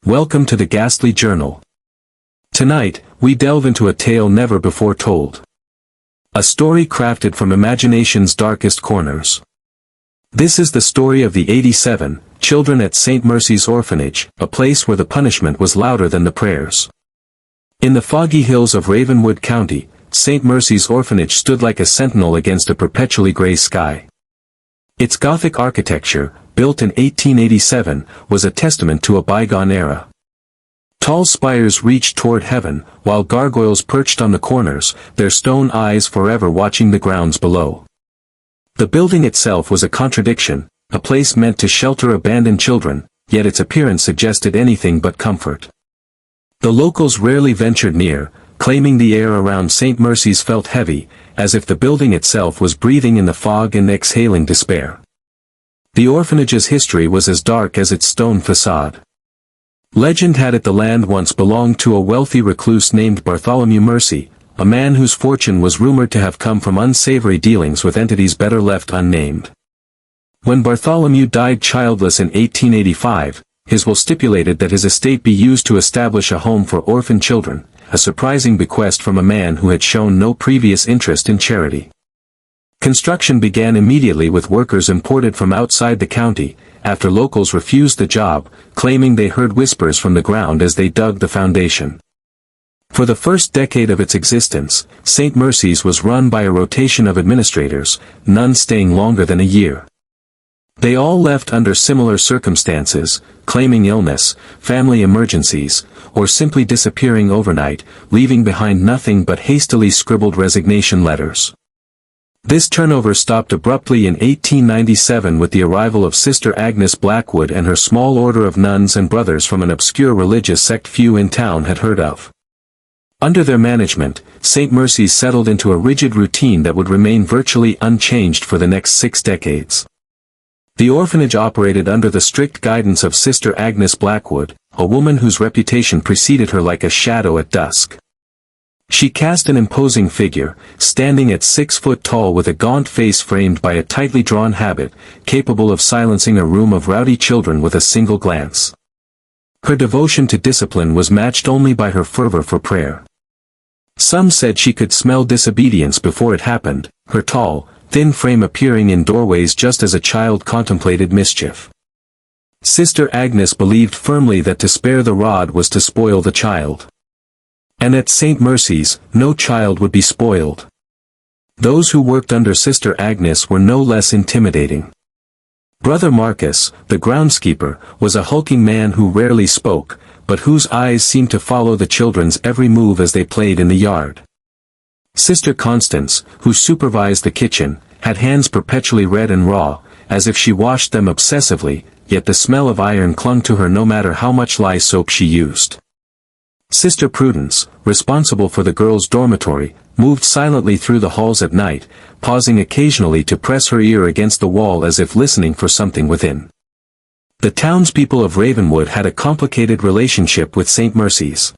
Welcome to the Ghastly Journal. Tonight, we delve into a tale never before told. A story crafted from imagination's darkest corners. This is the story of the 87 children at St. Mercy's Orphanage, a place where the punishment was louder than the prayers. In the foggy hills of Ravenwood County, St. Mercy's Orphanage stood like a sentinel against a perpetually gray sky. Its Gothic architecture, built in 1887, was a testament to a bygone era. Tall spires reached toward heaven, while gargoyles perched on the corners, their stone eyes forever watching the grounds below. The building itself was a contradiction, a place meant to shelter abandoned children, yet its appearance suggested anything but comfort. The locals rarely ventured near, claiming the air around St. Mercy's felt heavy, as if the building itself was breathing in the fog and exhaling despair. The orphanage's history was as dark as its stone facade. Legend had it the land once belonged to a wealthy recluse named Bartholomew Mercy, a man whose fortune was rumored to have come from unsavory dealings with entities better left unnamed. When Bartholomew died childless in 1885, his will stipulated that his estate be used to establish a home for orphan children, a surprising bequest from a man who had shown no previous interest in charity. Construction began immediately with workers imported from outside the county, after locals refused the job, claiming they heard whispers from the ground as they dug the foundation. For the first decade of its existence, St. Mercy's was run by a rotation of administrators, none staying longer than a year. They all left under similar circumstances, claiming illness, family emergencies, or simply disappearing overnight, leaving behind nothing but hastily scribbled resignation letters. This turnover stopped abruptly in 1897 with the arrival of Sister Agnes Blackwood and her small order of nuns and brothers from an obscure religious sect few in town had heard of. Under their management, St. Mercy's settled into a rigid routine that would remain virtually unchanged for the next 6 decades. The orphanage operated under the strict guidance of Sister Agnes Blackwood, a woman whose reputation preceded her like a shadow at dusk. She cast an imposing figure, standing at 6 foot tall with a gaunt face framed by a tightly drawn habit, capable of silencing a room of rowdy children with a single glance. Her devotion to discipline was matched only by her fervor for prayer. Some said she could smell disobedience before it happened, her tall, thin frame appearing in doorways just as a child contemplated mischief. Sister Agnes believed firmly that to spare the rod was to spoil the child. And at St. Mercy's, no child would be spoiled. Those who worked under Sister Agnes were no less intimidating. Brother Marcus, the groundskeeper, was a hulking man who rarely spoke, but whose eyes seemed to follow the children's every move as they played in the yard. Sister Constance, who supervised the kitchen, had hands perpetually red and raw, as if she washed them obsessively, yet the smell of iron clung to her no matter how much lye soap she used. Sister Prudence, responsible for the girls' dormitory, moved silently through the halls at night, pausing occasionally to press her ear against the wall as if listening for something within. The townspeople of Ravenwood had a complicated relationship with St. Mercy's.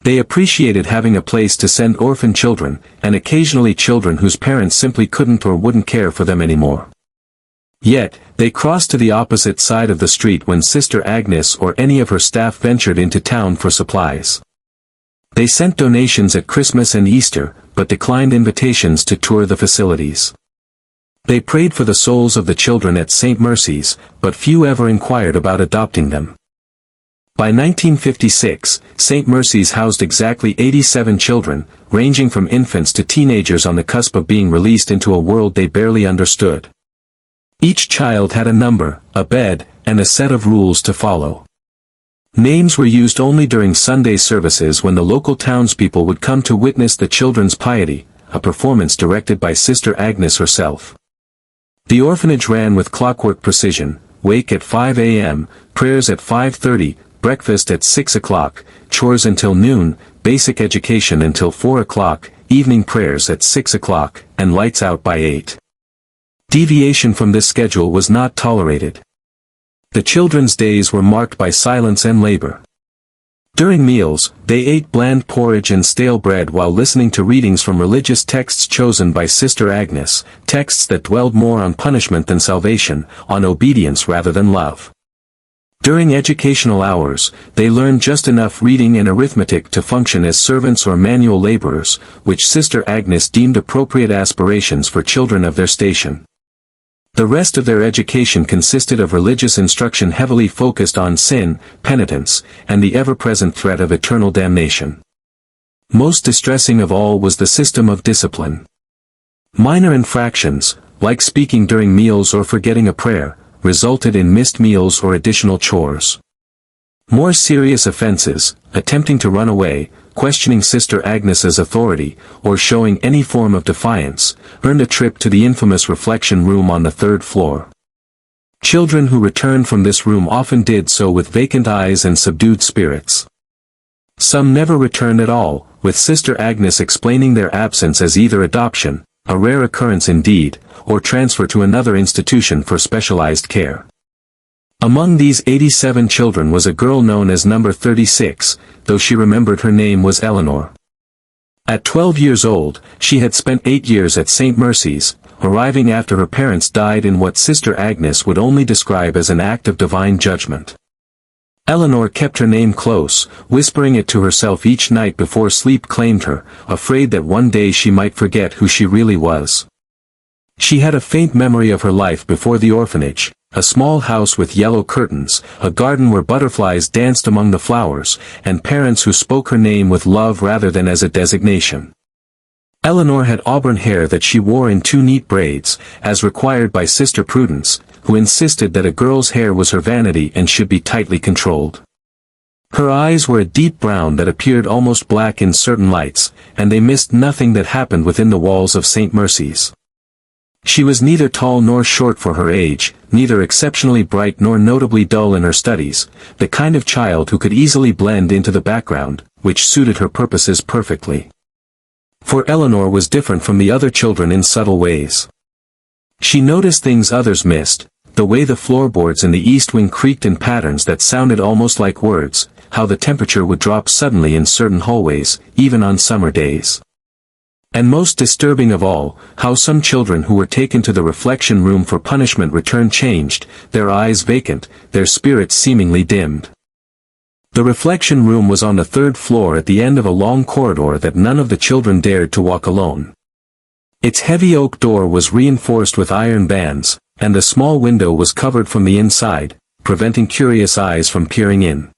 They appreciated having a place to send orphan children, and occasionally children whose parents simply couldn't or wouldn't care for them anymore. Yet, they crossed to the opposite side of the street when Sister Agnes or any of her staff ventured into town for supplies. They sent donations at Christmas and Easter, but declined invitations to tour the facilities. They prayed for the souls of the children at St. Mercy's, but few ever inquired about adopting them. By 1956, St. Mercy's housed exactly 87 children, ranging from infants to teenagers on the cusp of being released into a world they barely understood. Each child had a number, a bed, and a set of rules to follow. Names were used only during Sunday services when the local townspeople would come to witness the children's piety, a performance directed by Sister Agnes herself. The orphanage ran with clockwork precision: wake at 5 a.m., prayers at 5:30, breakfast at 6 o'clock, chores until noon, basic education until 4 o'clock, evening prayers at 6 o'clock, and lights out by 8. Deviation from this schedule was not tolerated. The children's days were marked by silence and labor. During meals, they ate bland porridge and stale bread while listening to readings from religious texts chosen by Sister Agnes, texts that dwelled more on punishment than salvation, on obedience rather than love. During educational hours, they learned just enough reading and arithmetic to function as servants or manual laborers, which Sister Agnes deemed appropriate aspirations for children of their station. The rest of their education consisted of religious instruction heavily focused on sin, penitence, and the ever-present threat of eternal damnation. Most distressing of all was the system of discipline. Minor infractions, like speaking during meals or forgetting a prayer, resulted in missed meals or additional chores. More serious offenses, attempting to run away, questioning Sister Agnes's authority, or showing any form of defiance, earned a trip to the infamous reflection room on the 3rd floor. Children who returned from this room often did so with vacant eyes and subdued spirits. Some never returned at all, with Sister Agnes explaining their absence as either adoption, a rare occurrence indeed, or transfer to another institution for specialized care. Among these 87 children was a girl known as number 36, though she remembered her name was Eleanor. At 12 years old, she had spent 8 years at St. Mercy's, arriving after her parents died in what Sister Agnes would only describe as an act of divine judgment. Eleanor kept her name close, whispering it to herself each night before sleep claimed her, afraid that one day she might forget who she really was. She had a faint memory of her life before the orphanage, a small house with yellow curtains, a garden where butterflies danced among the flowers, and parents who spoke her name with love rather than as a designation. Eleanor had auburn hair that she wore in 2 neat braids, as required by Sister Prudence, who insisted that a girl's hair was her vanity and should be tightly controlled. Her eyes were a deep brown that appeared almost black in certain lights, and they missed nothing that happened within the walls of St. Mercy's. She was neither tall nor short for her age, neither exceptionally bright nor notably dull in her studies, the kind of child who could easily blend into the background, which suited her purposes perfectly. For Eleanor was different from the other children in subtle ways. She noticed things others missed, the way the floorboards in the east wing creaked in patterns that sounded almost like words, how the temperature would drop suddenly in certain hallways, even on summer days. And most disturbing of all, how some children who were taken to the reflection room for punishment returned changed, their eyes vacant, their spirits seemingly dimmed. The reflection room was on the 3rd floor at the end of a long corridor that none of the children dared to walk alone. Its heavy oak door was reinforced with iron bands, and the small window was covered from the inside, preventing curious eyes from peering in.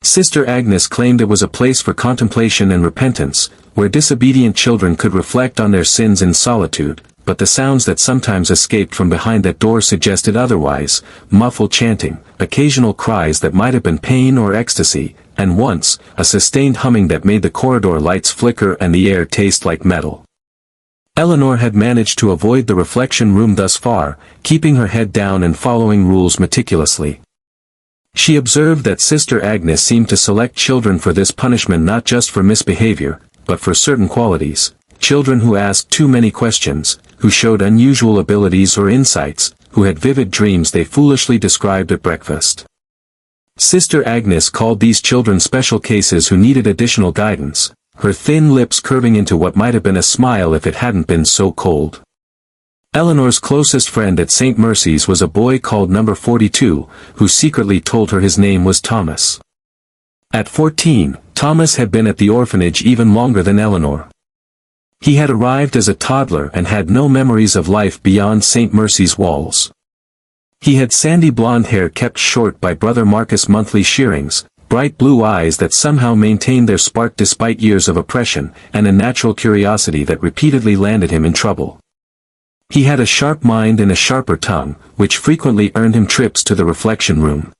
Sister Agnes claimed it was a place for contemplation and repentance, where disobedient children could reflect on their sins in solitude, but the sounds that sometimes escaped from behind that door suggested otherwise, muffled chanting, occasional cries that might have been pain or ecstasy, and once, a sustained humming that made the corridor lights flicker and the air taste like metal. Eleanor had managed to avoid the reflection room thus far, keeping her head down and following rules meticulously. She observed that Sister Agnes seemed to select children for this punishment not just for misbehavior, but for certain qualities, children who asked too many questions, who showed unusual abilities or insights, who had vivid dreams they foolishly described at breakfast. Sister Agnes called these children special cases who needed additional guidance, her thin lips curving into what might have been a smile if it hadn't been so cold. Eleanor's closest friend at St. Mercy's was a boy called number 42, who secretly told her his name was Thomas. At 14, Thomas had been at the orphanage even longer than Eleanor. He had arrived as a toddler and had no memories of life beyond St. Mercy's walls. He had sandy blonde hair kept short by Brother Marcus' monthly shearings, bright blue eyes that somehow maintained their spark despite years of oppression, and a natural curiosity that repeatedly landed him in trouble. He had a sharp mind and a sharper tongue, which frequently earned him trips to the reflection room.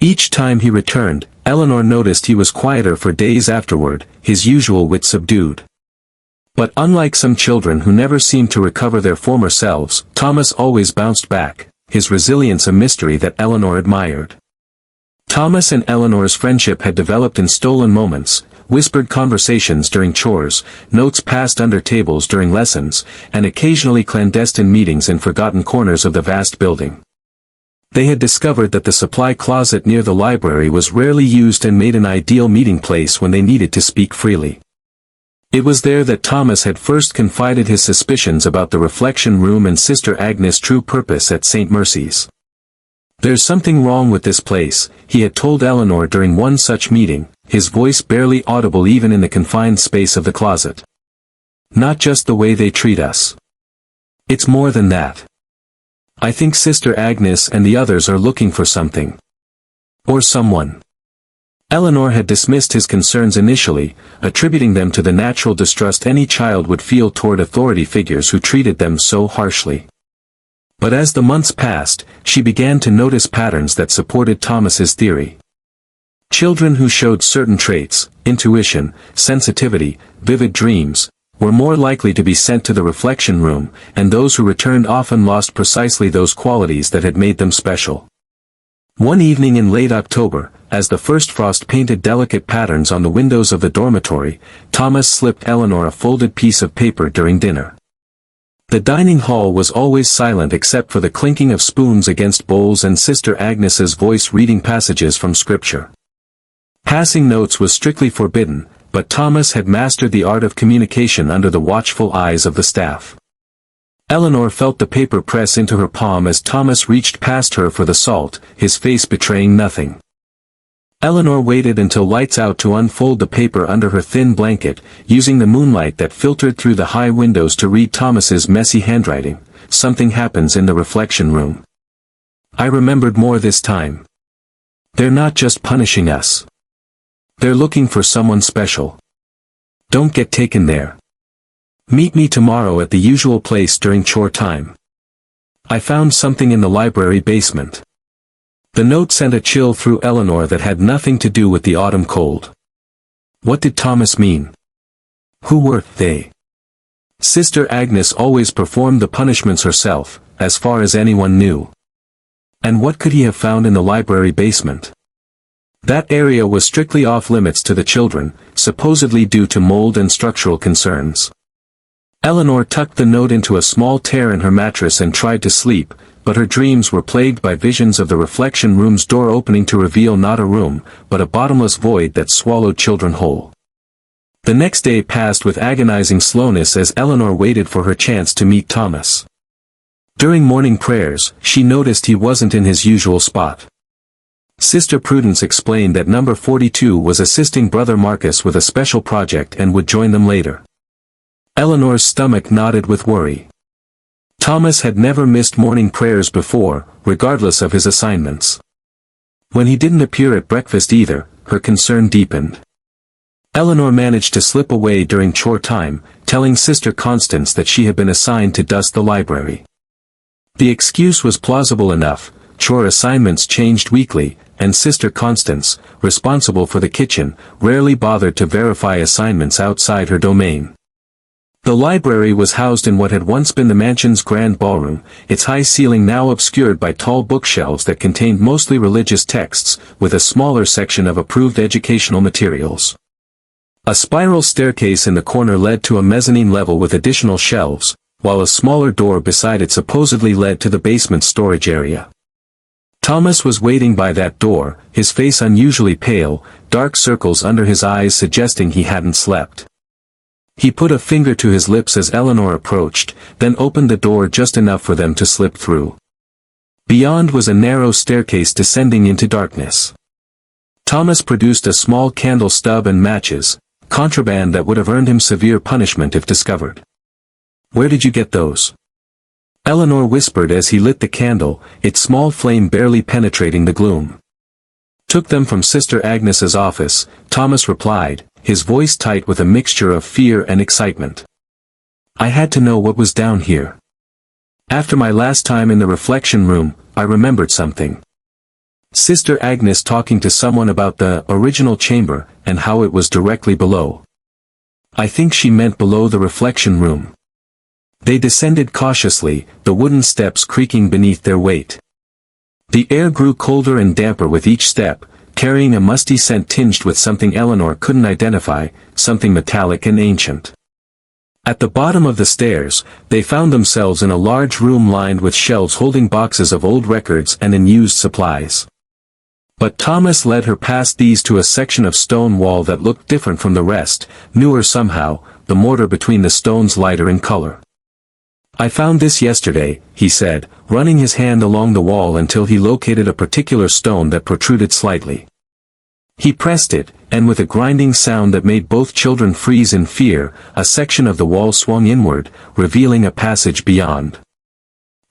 Each time he returned, Eleanor noticed he was quieter for days afterward, his usual wit subdued. But unlike some children who never seemed to recover their former selves, Thomas always bounced back, his resilience a mystery that Eleanor admired. Thomas and Eleanor's friendship had developed in stolen moments, whispered conversations during chores, notes passed under tables during lessons, and occasionally clandestine meetings in forgotten corners of the vast building. They had discovered that the supply closet near the library was rarely used and made an ideal meeting place when they needed to speak freely. It was there that Thomas had first confided his suspicions about the reflection room and Sister Agnes' true purpose at St. Mercy's. "There's something wrong with this place," he had told Eleanor during one such meeting, his voice barely audible even in the confined space of the closet. "Not just the way they treat us. It's more than that. I think Sister Agnes and the others are looking for something. Or someone." Eleanor had dismissed his concerns initially, attributing them to the natural distrust any child would feel toward authority figures who treated them so harshly. But as the months passed, she began to notice patterns that supported Thomas's theory. Children who showed certain traits, intuition, sensitivity, vivid dreams, were more likely to be sent to the reflection room, and those who returned often lost precisely those qualities that had made them special. One evening in late October, as the first frost painted delicate patterns on the windows of the dormitory, Thomas slipped Eleanor a folded piece of paper during dinner. The dining hall was always silent except for the clinking of spoons against bowls and Sister Agnes's voice reading passages from Scripture. Passing notes was strictly forbidden, but Thomas had mastered the art of communication under the watchful eyes of the staff. Eleanor felt the paper press into her palm as Thomas reached past her for the salt, his face betraying nothing. Eleanor waited until lights out to unfold the paper under her thin blanket, using the moonlight that filtered through the high windows to read Thomas's messy handwriting. "Something happens in the reflection room. I remembered more this time. They're not just punishing us. They're looking for someone special. Don't get taken there. Meet me tomorrow at the usual place during chore time. I found something in the library basement." The note sent a chill through Eleanor that had nothing to do with the autumn cold. What did Thomas mean? Who were they? Sister Agnes always performed the punishments herself, as far as anyone knew. And what could he have found in the library basement? That area was strictly off-limits to the children, supposedly due to mold and structural concerns. Eleanor tucked the note into a small tear in her mattress and tried to sleep, but her dreams were plagued by visions of the reflection room's door opening to reveal not a room, but a bottomless void that swallowed children whole. The next day passed with agonizing slowness as Eleanor waited for her chance to meet Thomas. During morning prayers, she noticed he wasn't in his usual spot. Sister Prudence explained that number 42 was assisting Brother Marcus with a special project and would join them later. Eleanor's stomach knotted with worry. Thomas had never missed morning prayers before, regardless of his assignments. When he didn't appear at breakfast either, her concern deepened. Eleanor managed to slip away during chore time, telling Sister Constance that she had been assigned to dust the library. The excuse was plausible enough. Chore assignments changed weekly, and Sister Constance, responsible for the kitchen, rarely bothered to verify assignments outside her domain. The library was housed in what had once been the mansion's grand ballroom, its high ceiling now obscured by tall bookshelves that contained mostly religious texts, with a smaller section of approved educational materials. A spiral staircase in the corner led to a mezzanine level with additional shelves, while a smaller door beside it supposedly led to the basement storage area. Thomas was waiting by that door, his face unusually pale, dark circles under his eyes suggesting he hadn't slept. He put a finger to his lips as Eleanor approached, then opened the door just enough for them to slip through. Beyond was a narrow staircase descending into darkness. Thomas produced a small candle stub and matches, contraband that would have earned him severe punishment if discovered. "Where did you get those?" Eleanor whispered as he lit the candle, its small flame barely penetrating the gloom. "Took them from Sister Agnes's office," Thomas replied, his voice tight with a mixture of fear and excitement. "I had to know what was down here. After my last time in the reflection room, I remembered something. Sister Agnes talking to someone about the original chamber, and how it was directly below. I think she meant below the reflection room." They descended cautiously, the wooden steps creaking beneath their weight. The air grew colder and damper with each step, carrying a musty scent tinged with something Eleanor couldn't identify, something metallic and ancient. At the bottom of the stairs, they found themselves in a large room lined with shelves holding boxes of old records and unused supplies. But Thomas led her past these to a section of stone wall that looked different from the rest, newer somehow, the mortar between the stones lighter in color. "I found this yesterday," he said, running his hand along the wall until he located a particular stone that protruded slightly. He pressed it, and with a grinding sound that made both children freeze in fear, a section of the wall swung inward, revealing a passage beyond.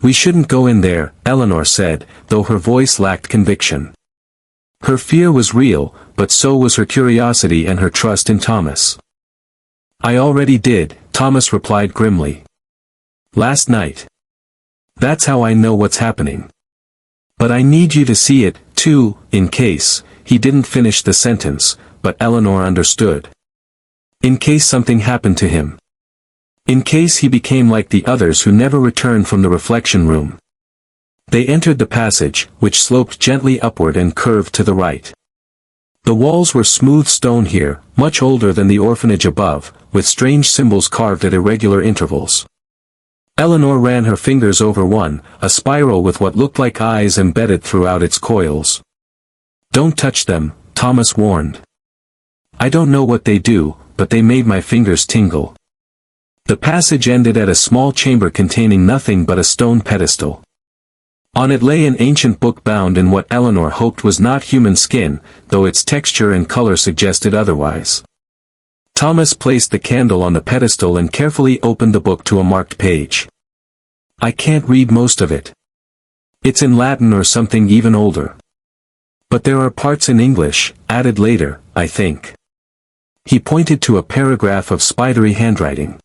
"We shouldn't go in there," Eleanor said, though her voice lacked conviction. Her fear was real, but so was her curiosity and her trust in Thomas. "I already did," Thomas replied grimly. "Last night. That's how I know what's happening. But I need you to see it, too, in case," he didn't finish the sentence, but Eleanor understood. "In case something happened to him. In case he became like the others who never returned from the reflection room." They entered the passage, which sloped gently upward and curved to the right. The walls were smooth stone here, much older than the orphanage above, with strange symbols carved at irregular intervals. Eleanor ran her fingers over one, a spiral with what looked like eyes embedded throughout its coils. "Don't touch them," Thomas warned. "I don't know what they do, but they made my fingers tingle." The passage ended at a small chamber containing nothing but a stone pedestal. On it lay an ancient book bound in what Eleanor hoped was not human skin, though its texture and color suggested otherwise. Thomas placed the candle on the pedestal and carefully opened the book to a marked page. "I can't read most of it. It's in Latin or something even older. But there are parts in English, added later, I think." He pointed to a paragraph of spidery handwriting.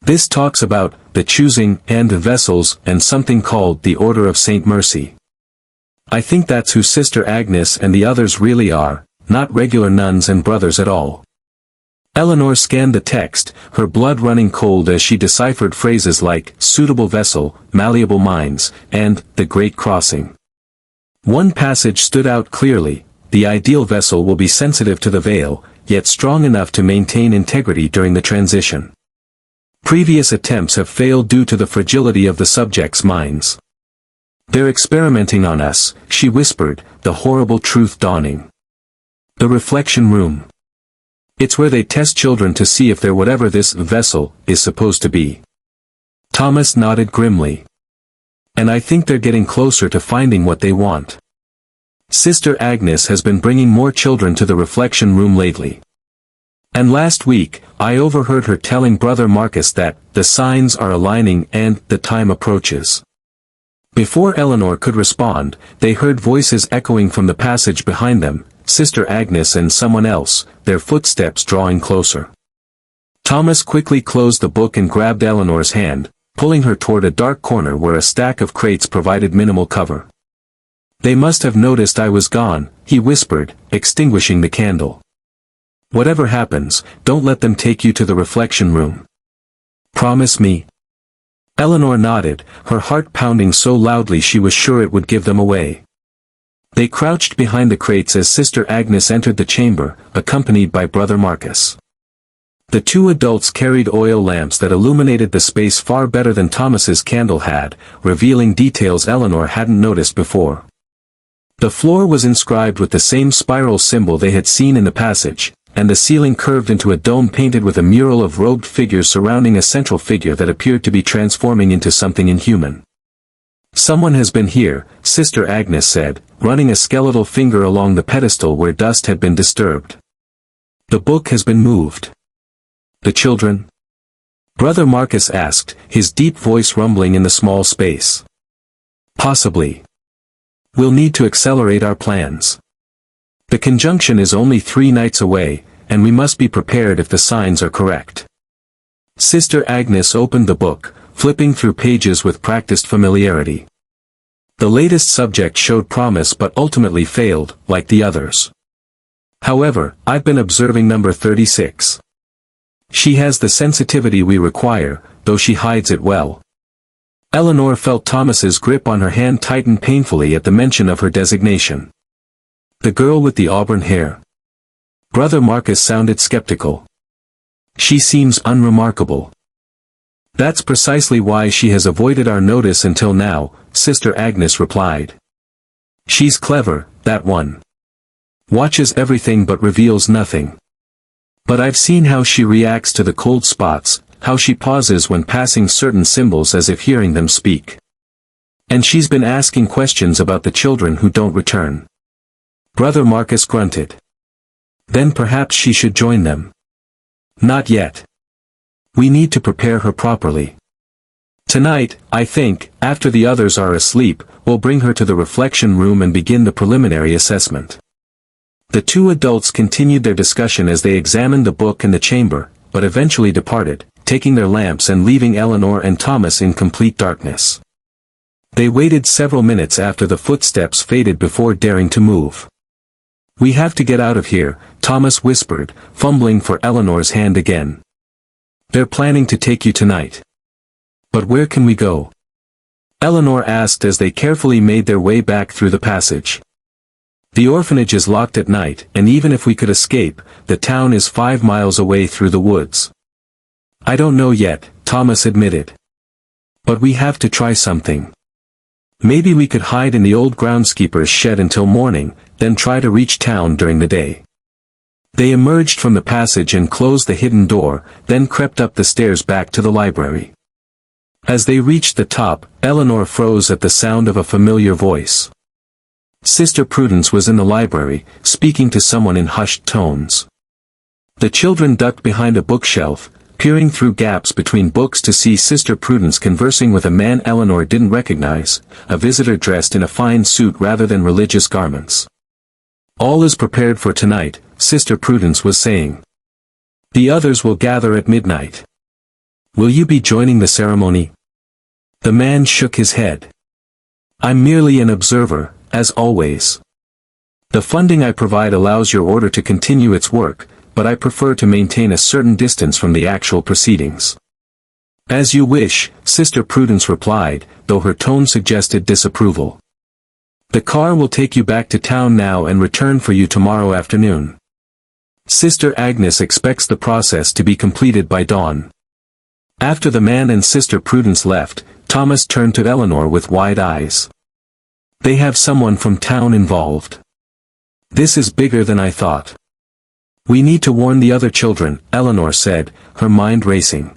"This talks about the choosing and vessels and something called the Order of Saint Mercy. I think that's who Sister Agnes and the others really are, not regular nuns and brothers at all." Eleanor scanned the text, her blood running cold as she deciphered phrases like suitable vessel, malleable minds, and the Great Crossing. One passage stood out clearly: the ideal vessel will be sensitive to the veil, yet strong enough to maintain integrity during the transition. Previous attempts have failed due to the fragility of the subjects' minds. "They're experimenting on us," she whispered, the horrible truth dawning. "The reflection room. It's where they test children to see if they're whatever this vessel is supposed to be." Thomas nodded grimly. "And I think they're getting closer to finding what they want. Sister Agnes has been bringing more children to the reflection room lately. And last week, I overheard her telling Brother Marcus that the signs are aligning and the time approaches." Before Eleanor could respond, they heard voices echoing from the passage behind them, Sister Agnes and someone else, their footsteps drawing closer. Thomas quickly closed the book and grabbed Eleanor's hand, pulling her toward a dark corner where a stack of crates provided minimal cover. "They must have noticed I was gone," he whispered, extinguishing the candle. "Whatever happens, don't let them take you to the reflection room. Promise me?" Eleanor nodded, her heart pounding so loudly she was sure it would give them away. They crouched behind the crates as Sister Agnes entered the chamber, accompanied by Brother Marcus. The two adults carried oil lamps that illuminated the space far better than Thomas's candle had, revealing details Eleanor hadn't noticed before. The floor was inscribed with the same spiral symbol they had seen in the passage, and the ceiling curved into a dome painted with a mural of robed figures surrounding a central figure that appeared to be transforming into something inhuman. "Someone has been here," Sister Agnes said, running a skeletal finger along the pedestal where dust had been disturbed. "The book has been moved." "The children?" Brother Marcus asked, his deep voice rumbling in the small space. "Possibly. We'll need to accelerate our plans. The conjunction is only 3 nights away, and we must be prepared if the signs are correct." Sister Agnes opened the book, flipping through pages with practiced familiarity. The latest subject showed promise but ultimately failed, like the others. "However, I've been observing number 36. She has the sensitivity we require, though she hides it well." Eleanor felt Thomas's grip on her hand tighten painfully at the mention of her designation. "The girl with the auburn hair?" Brother Marcus sounded skeptical. "She seems unremarkable." "That's precisely why she has avoided our notice until now," Sister Agnes replied. "She's clever, that one. Watches everything but reveals nothing. But I've seen how she reacts to the cold spots, how she pauses when passing certain symbols as if hearing them speak. And she's been asking questions about the children who don't return. Brother Marcus grunted. Then perhaps she should join them. Not yet. We need to prepare her properly. Tonight, I think, after the others are asleep, we'll bring her to the reflection room and begin the preliminary assessment. The two adults continued their discussion as they examined the book in the chamber, but eventually departed, taking their lamps and leaving Eleanor and Thomas in complete darkness. They waited several minutes after the footsteps faded before daring to move. We have to get out of here, Thomas whispered, fumbling for Eleanor's hand again. They're planning to take you tonight. But where can we go? Eleanor asked as they carefully made their way back through the passage. The orphanage is locked at night, and even if we could escape, the town is 5 miles away through the woods. I don't know yet, Thomas admitted. But we have to try something. Maybe we could hide in the old groundskeeper's shed until morning, then try to reach town during the day. They emerged from the passage and closed the hidden door, then crept up the stairs back to the library. As they reached the top, Eleanor froze at the sound of a familiar voice. Sister Prudence was in the library, speaking to someone in hushed tones. The children ducked behind a bookshelf, peering through gaps between books to see Sister Prudence conversing with a man Eleanor didn't recognize, a visitor dressed in a fine suit rather than religious garments. All is prepared for tonight, Sister Prudence was saying. The others will gather at midnight. Will you be joining the ceremony? The man shook his head. I'm merely an observer, as always. The funding I provide allows your order to continue its work, but I prefer to maintain a certain distance from the actual proceedings. As you wish, Sister Prudence replied, though her tone suggested disapproval. The car will take you back to town now and return for you tomorrow afternoon. Sister Agnes expects the process to be completed by dawn. After the man and Sister Prudence left, Thomas turned to Eleanor with wide eyes. They have someone from town involved. This is bigger than I thought. We need to warn the other children, Eleanor said, her mind racing.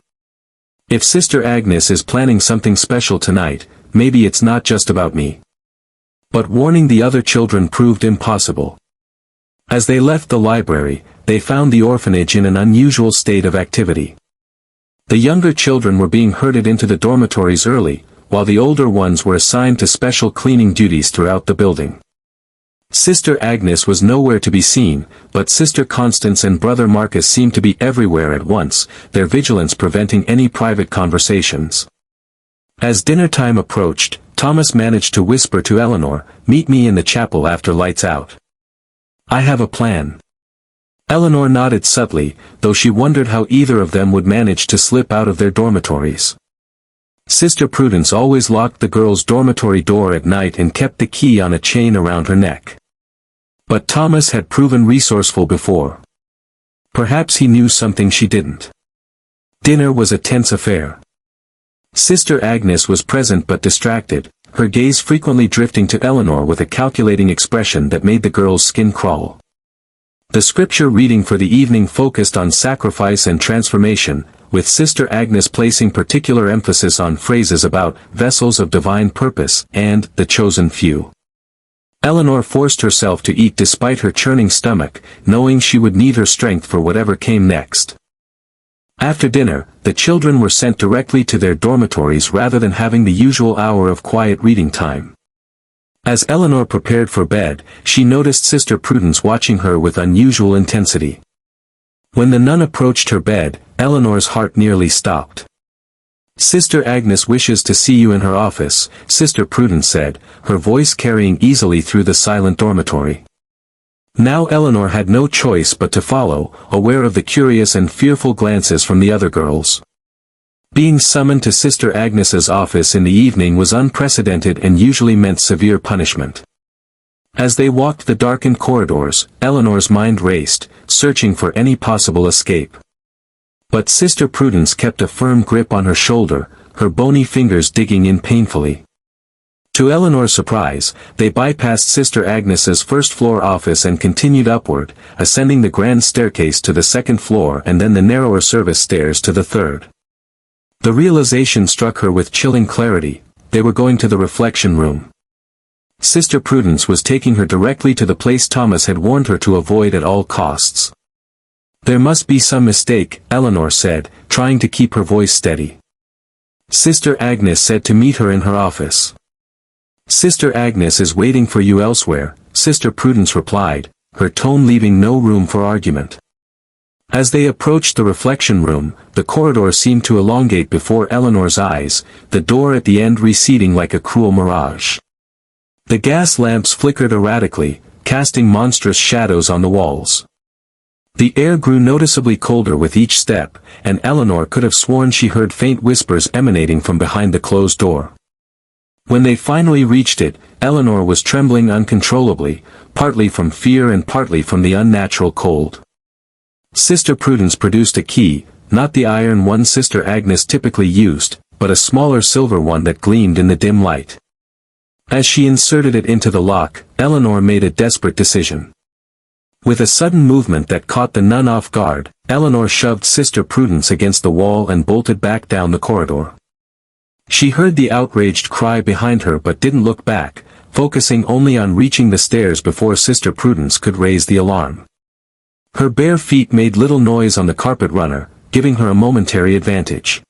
If Sister Agnes is planning something special tonight, maybe it's not just about me. But warning the other children proved impossible. As they left the library, they found the orphanage in an unusual state of activity. The younger children were being herded into the dormitories early, while the older ones were assigned to special cleaning duties throughout the building. Sister Agnes was nowhere to be seen, but Sister Constance and Brother Marcus seemed to be everywhere at once, their vigilance preventing any private conversations. As dinner time approached, Thomas managed to whisper to Eleanor, "Meet me in the chapel after lights out. I have a plan." Eleanor nodded subtly, though she wondered how either of them would manage to slip out of their dormitories. Sister Prudence always locked the girls' dormitory door at night and kept the key on a chain around her neck. But Thomas had proven resourceful before. Perhaps he knew something she didn't. Dinner was a tense affair. Sister Agnes was present but distracted, her gaze frequently drifting to Eleanor with a calculating expression that made the girl's skin crawl. The scripture reading for the evening focused on sacrifice and transformation, with Sister Agnes placing particular emphasis on phrases about vessels of divine purpose and the chosen few. Eleanor forced herself to eat despite her churning stomach, knowing she would need her strength for whatever came next. After dinner, the children were sent directly to their dormitories rather than having the usual hour of quiet reading time. As Eleanor prepared for bed, she noticed Sister Prudence watching her with unusual intensity. When the nun approached her bed, Eleanor's heart nearly stopped. "Sister Agnes wishes to see you in her office," Sister Prudence said, her voice carrying easily through the silent dormitory. Now Eleanor had no choice but to follow, aware of the curious and fearful glances from the other girls. Being summoned to Sister Agnes's office in the evening was unprecedented and usually meant severe punishment. As they walked the darkened corridors, Eleanor's mind raced, searching for any possible escape. But Sister Prudence kept a firm grip on her shoulder, her bony fingers digging in painfully. To Eleanor's surprise, they bypassed Sister Agnes's first-floor office and continued upward, ascending the grand staircase to the second floor and then the narrower service stairs to the third. The realization struck her with chilling clarity: they were going to the reflection room. Sister Prudence was taking her directly to the place Thomas had warned her to avoid at all costs. "There must be some mistake," Eleanor said, trying to keep her voice steady. Sister Agnes said to meet her in her office. "Sister Agnes is waiting for you elsewhere," Sister Prudence replied, her tone leaving no room for argument. As they approached the reflection room, the corridor seemed to elongate before Eleanor's eyes, the door at the end receding like a cruel mirage. The gas lamps flickered erratically, casting monstrous shadows on the walls. The air grew noticeably colder with each step, and Eleanor could have sworn she heard faint whispers emanating from behind the closed door. When they finally reached it, Eleanor was trembling uncontrollably, partly from fear and partly from the unnatural cold. Sister Prudence produced a key, not the iron one Sister Agnes typically used, but a smaller silver one that gleamed in the dim light. As she inserted it into the lock, Eleanor made a desperate decision. With a sudden movement that caught the nun off guard, Eleanor shoved Sister Prudence against the wall and bolted back down the corridor. She heard the outraged cry behind her but didn't look back, focusing only on reaching the stairs before Sister Prudence could raise the alarm. Her bare feet made little noise on the carpet runner, giving her a momentary advantage.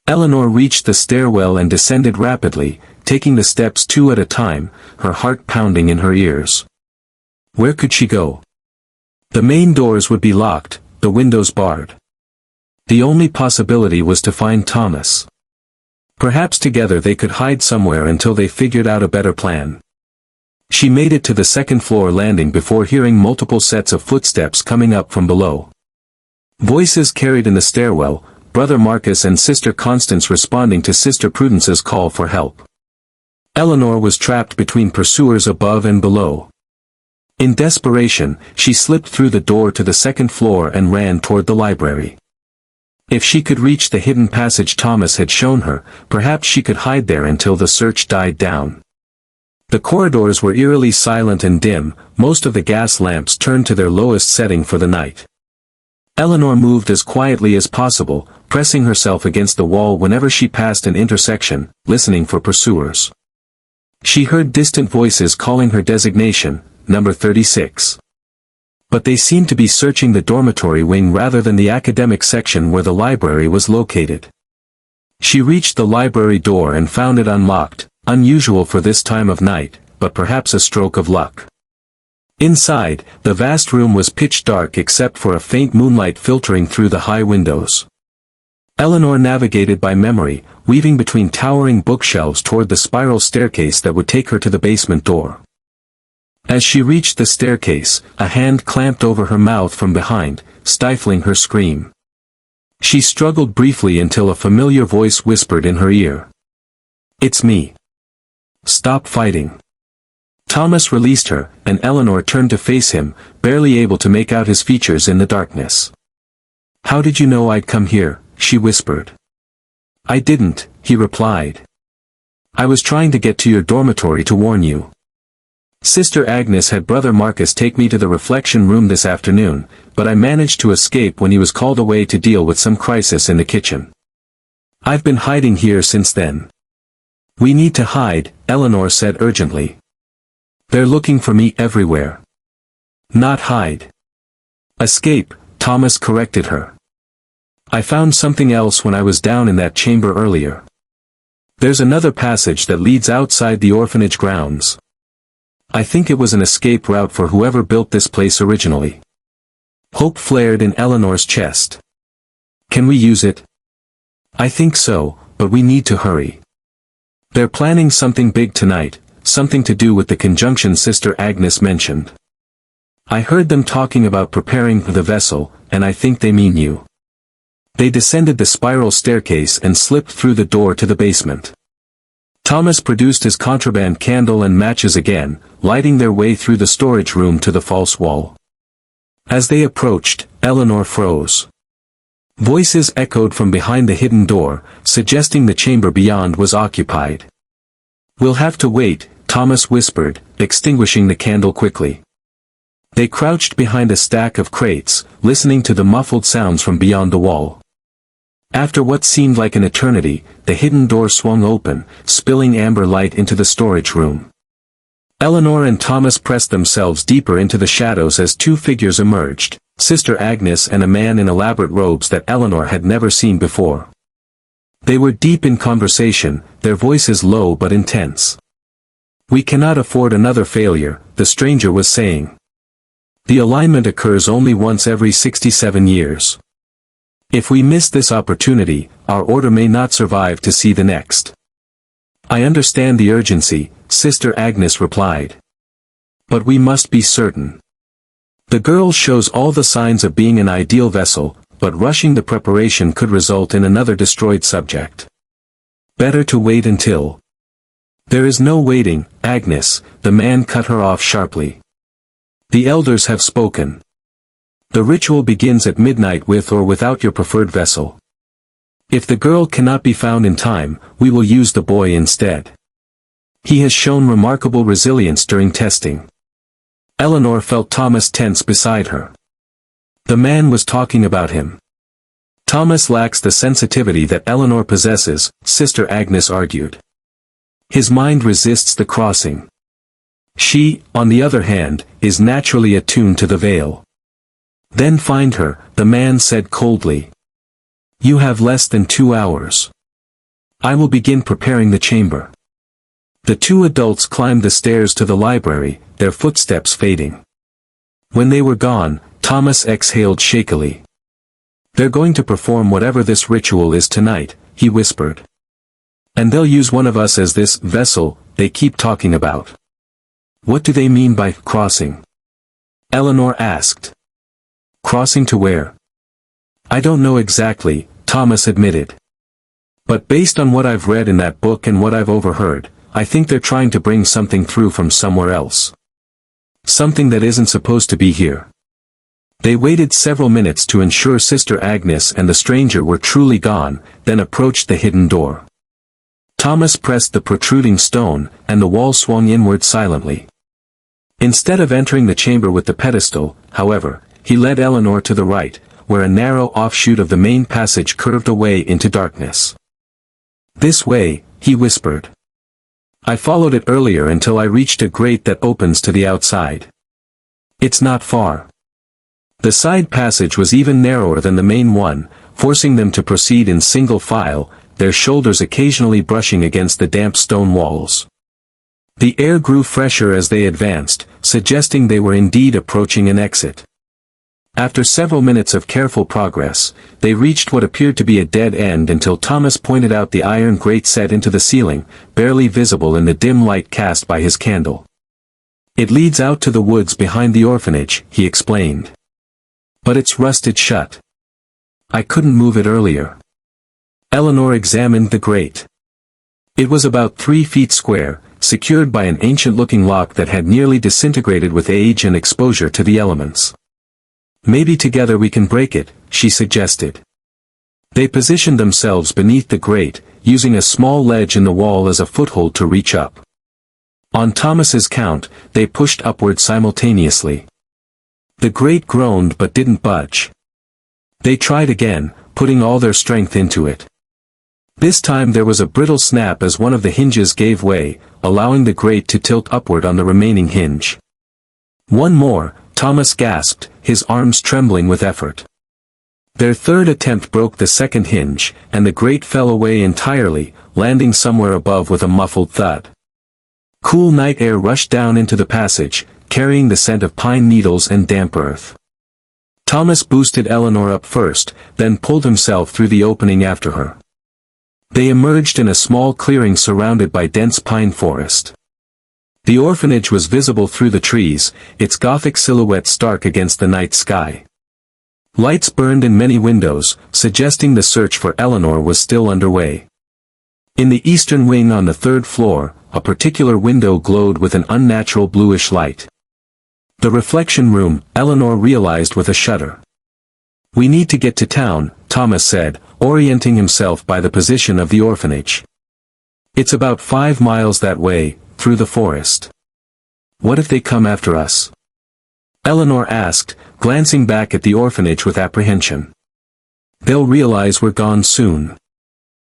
Eleanor reached the stairwell and descended rapidly, taking the steps two at a time, her heart pounding in her ears. Where could she go? The main doors would be locked, the windows barred. The only possibility was to find Thomas. Perhaps together they could hide somewhere until they figured out a better plan. She made it to the second-floor landing before hearing multiple sets of footsteps coming up from below. Voices carried in the stairwell, Brother Marcus and Sister Constance responding to Sister Prudence's call for help. Eleanor was trapped between pursuers above and below. In desperation, she slipped through the door to the second floor and ran toward the library. If she could reach the hidden passage Thomas had shown her, perhaps she could hide there until the search died down. The corridors were eerily silent and dim, most of the gas lamps turned to their lowest setting for the night. Eleanor moved as quietly as possible, pressing herself against the wall whenever she passed an intersection, listening for pursuers. She heard distant voices calling her designation, number 36. But they seemed to be searching the dormitory wing rather than the academic section where the library was located. She reached the library door and found it unlocked, unusual for this time of night, but perhaps a stroke of luck. Inside, the vast room was pitch dark except for a faint moonlight filtering through the high windows. Eleanor navigated by memory, weaving between towering bookshelves toward the spiral staircase that would take her to the basement door. As she reached the staircase, a hand clamped over her mouth from behind, stifling her scream. She struggled briefly until a familiar voice whispered in her ear. "It's me. Stop fighting." Thomas released her, and Eleanor turned to face him, barely able to make out his features in the darkness. "How did you know I'd come here?" she whispered. "I didn't," he replied. "I was trying to get to your dormitory to warn you. Sister Agnes had Brother Marcus take me to the reflection room this afternoon, but I managed to escape when he was called away to deal with some crisis in the kitchen. I've been hiding here since then." "We need to hide," Eleanor said urgently. "They're looking for me everywhere." "Not hide. Escape," Thomas corrected her. "I found something else when I was down in that chamber earlier. There's another passage that leads outside the orphanage grounds. I think it was an escape route for whoever built this place originally." Hope flared in Eleanor's chest. "Can we use it?" "I think so, but we need to hurry. They're planning something big tonight, something to do with the conjunction Sister Agnes mentioned. I heard them talking about preparing the vessel, and I think they mean you." They descended the spiral staircase and slipped through the door to the basement. Thomas produced his contraband candle and matches again, lighting their way through the storage room to the false wall. As they approached, Eleanor froze. Voices echoed from behind the hidden door, suggesting the chamber beyond was occupied. "We'll have to wait," Thomas whispered, extinguishing the candle quickly. They crouched behind a stack of crates, listening to the muffled sounds from beyond the wall. After what seemed like an eternity, the hidden door swung open, spilling amber light into the storage room. Eleanor and Thomas pressed themselves deeper into the shadows as two figures emerged, Sister Agnes and a man in elaborate robes that Eleanor had never seen before. They were deep in conversation, their voices low but intense. "We cannot afford another failure," the stranger was saying. "The alignment occurs only once every 67 years. If we miss this opportunity, our order may not survive to see the next." "I understand the urgency," Sister Agnes replied. "But we must be certain. The girl shows all the signs of being an ideal vessel, but rushing the preparation could result in another destroyed subject. Better to wait until—" "There is no waiting, Agnes," the man cut her off sharply. "The elders have spoken. The ritual begins at midnight with or without your preferred vessel. If the girl cannot be found in time, we will use the boy instead. He has shown remarkable resilience during testing." Eleanor felt Thomas tense beside her. The man was talking about him. "Thomas lacks the sensitivity that Eleanor possesses," Sister Agnes argued. "His mind resists the crossing. She, on the other hand, is naturally attuned to the veil." "Then find her," the man said coldly. "You have less than 2 hours. I will begin preparing the chamber." The two adults climbed the stairs to the library, their footsteps fading. When they were gone, Thomas exhaled shakily. "They're going to perform whatever this ritual is tonight," he whispered. "And they'll use one of us as this vessel they keep talking about." "What do they mean by crossing?" Eleanor asked. "Crossing to where?" "I don't know exactly," Thomas admitted. "But based on what I've read in that book and what I've overheard, I think they're trying to bring something through from somewhere else. Something that isn't supposed to be here." They waited several minutes to ensure Sister Agnes and the stranger were truly gone, then approached the hidden door. Thomas pressed the protruding stone, and the wall swung inward silently. Instead of entering the chamber with the pedestal, however, he led Eleanor to the right, where a narrow offshoot of the main passage curved away into darkness. "This way," he whispered. "I followed it earlier until I reached a grate that opens to the outside. It's not far." The side passage was even narrower than the main one, forcing them to proceed in single file, their shoulders occasionally brushing against the damp stone walls. The air grew fresher as they advanced, suggesting they were indeed approaching an exit. After several minutes of careful progress, they reached what appeared to be a dead end until Thomas pointed out the iron grate set into the ceiling, barely visible in the dim light cast by his candle. "It leads out to the woods behind the orphanage," he explained. "But it's rusted shut. I couldn't move it earlier." Eleanor examined the grate. It was about 3 feet square, secured by an ancient-looking lock that had nearly disintegrated with age and exposure to the elements. "Maybe together we can break it," she suggested. They positioned themselves beneath the grate, using a small ledge in the wall as a foothold to reach up. On Thomas's count, they pushed upward simultaneously. The grate groaned but didn't budge. They tried again, putting all their strength into it. This time there was a brittle snap as one of the hinges gave way, allowing the grate to tilt upward on the remaining hinge. "One more," Thomas gasped, his arms trembling with effort. Their third attempt broke the second hinge, and the grate fell away entirely, landing somewhere above with a muffled thud. Cool night air rushed down into the passage, carrying the scent of pine needles and damp earth. Thomas boosted Eleanor up first, then pulled himself through the opening after her. They emerged in a small clearing surrounded by dense pine forest. The orphanage was visible through the trees, its Gothic silhouette stark against the night sky. Lights burned in many windows, suggesting the search for Eleanor was still underway. In the eastern wing on the 3rd floor, a particular window glowed with an unnatural bluish light. The reflection room, Eleanor realized with a shudder. "We need to get to town," Thomas said, orienting himself by the position of the orphanage. "It's about 5 miles that way, through the forest." "What if they come after us?" Eleanor asked, glancing back at the orphanage with apprehension. They'll realize we're gone soon.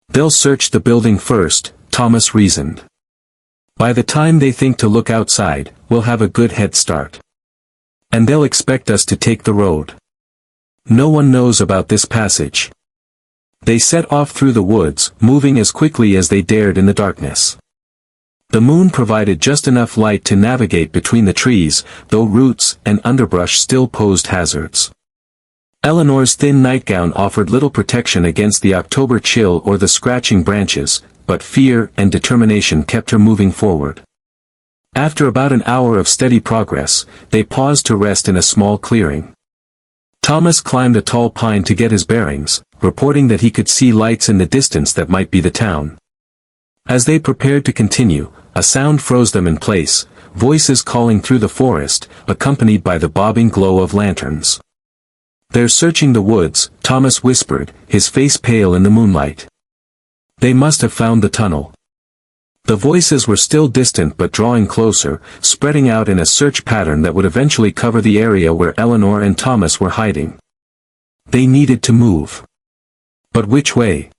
They'll search the building first, Thomas reasoned. By the time they think to look outside, we'll have a good head start. And they'll expect us to take the road. No one knows about this passage. They set off through the woods, moving as quickly as they dared in the darkness. The moon provided just enough light to navigate between the trees, though roots and underbrush still posed hazards. Eleanor's thin nightgown offered little protection against the October chill or the scratching branches, but fear and determination kept her moving forward. After about an hour of steady progress, they paused to rest in a small clearing. Thomas climbed a tall pine to get his bearings, reporting that he could see lights in the distance that might be the town. As they prepared to continue, a sound froze them in place, voices calling through the forest, accompanied by the bobbing glow of lanterns. "They're searching the woods," Thomas whispered, his face pale in the moonlight. "They must have found the tunnel." The voices were still distant but drawing closer, spreading out in a search pattern that would eventually cover the area where Eleanor and Thomas were hiding. They needed to move. But which way?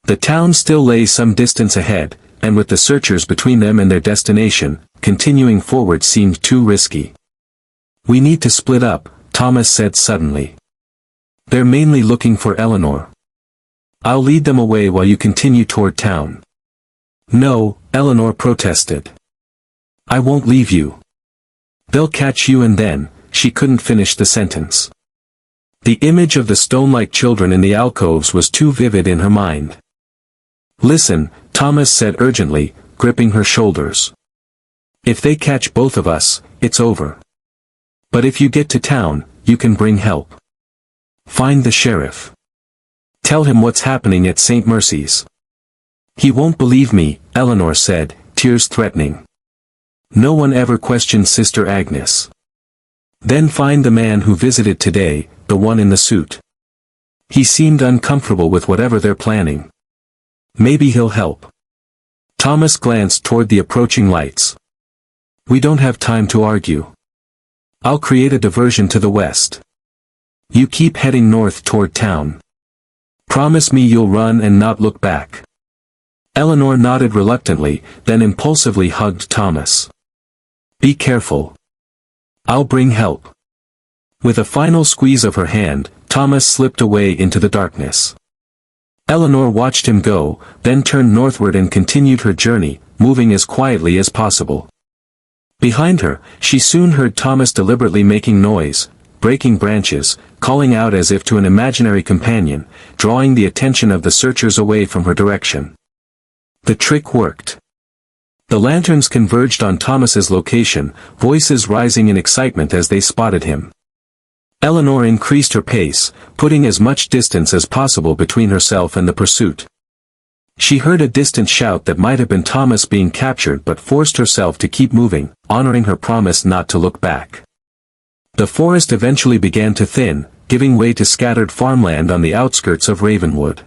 The town still lay some distance ahead, and with the searchers between them and their destination, continuing forward seemed too risky. "We need to split up," Thomas said suddenly. "They're mainly looking for Eleanor. I'll lead them away while you continue toward town." "No," Eleanor protested. "I won't leave you. They'll catch you and then," she couldn't finish the sentence. The image of the stone-like children in the alcoves was too vivid in her mind. "Listen," Thomas said urgently, gripping her shoulders. "If they catch both of us, it's over. But if you get to town, you can bring help. Find the sheriff. Tell him what's happening at St. Mercy's." "He won't believe me," Eleanor said, tears threatening. "No one ever questioned Sister Agnes." "Then find the man who visited today, the one in the suit. He seemed uncomfortable with whatever they're planning. Maybe he'll help." Thomas glanced toward the approaching lights. "We don't have time to argue. I'll create a diversion to the west. You keep heading north toward town. Promise me you'll run and not look back." Eleanor nodded reluctantly, then impulsively hugged Thomas. "Be careful. I'll bring help." With a final squeeze of her hand, Thomas slipped away into the darkness. Eleanor watched him go, then turned northward and continued her journey, moving as quietly as possible. Behind her, she soon heard Thomas deliberately making noise, breaking branches, calling out as if to an imaginary companion, drawing the attention of the searchers away from her direction. The trick worked. The lanterns converged on Thomas's location, voices rising in excitement as they spotted him. Eleanor increased her pace, putting as much distance as possible between herself and the pursuit. She heard a distant shout that might have been Thomas being captured but forced herself to keep moving, honoring her promise not to look back. The forest eventually began to thin, giving way to scattered farmland on the outskirts of Ravenwood.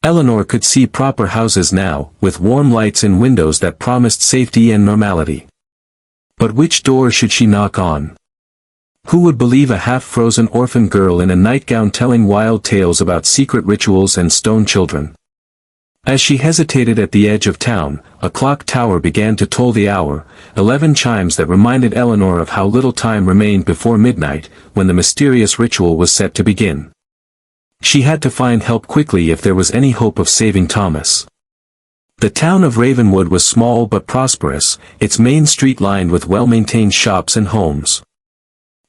Eleanor could see proper houses now, with warm lights in windows that promised safety and normality. But which door should she knock on? Who would believe a half-frozen orphan girl in a nightgown telling wild tales about secret rituals and stone children? As she hesitated at the edge of town, a clock tower began to toll the hour, 11 chimes that reminded Eleanor of how little time remained before midnight, when the mysterious ritual was set to begin. She had to find help quickly if there was any hope of saving Thomas. The town of Ravenwood was small but prosperous, its main street lined with well-maintained shops and homes.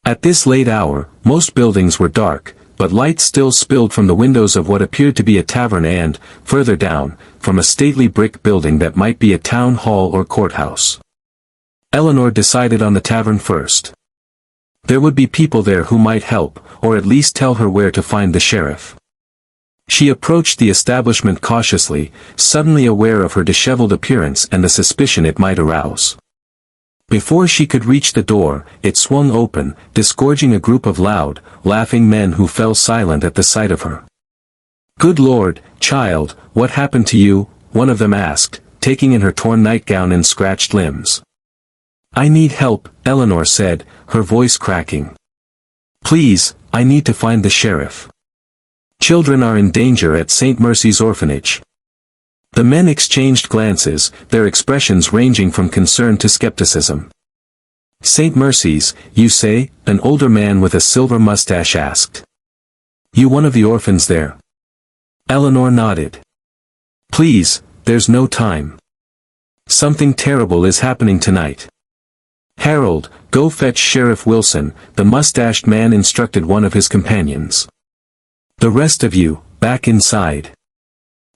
At this late hour, most buildings were dark, but light still spilled from the windows of what appeared to be a tavern and, further down, from a stately brick building that might be a town hall or courthouse. Eleanor decided on the tavern first. There would be people there who might help, or at least tell her where to find the sheriff. She approached the establishment cautiously, suddenly aware of her disheveled appearance and the suspicion it might arouse. Before she could reach the door, it swung open, disgorging a group of loud, laughing men who fell silent at the sight of her. "Good Lord, child, what happened to you?" one of them asked, taking in her torn nightgown and scratched limbs. "I need help," Eleanor said, her voice cracking. "Please, I need to find the sheriff." Children are in danger at St. Mercy's Orphanage. The men exchanged glances, their expressions ranging from concern to skepticism. St. Mercy's, you say? An older man with a silver mustache asked. You one of the orphans there? Eleanor nodded. Please, there's no time. Something terrible is happening tonight. Harold, go fetch Sheriff Wilson, the mustached man instructed one of his companions. The rest of you, back inside.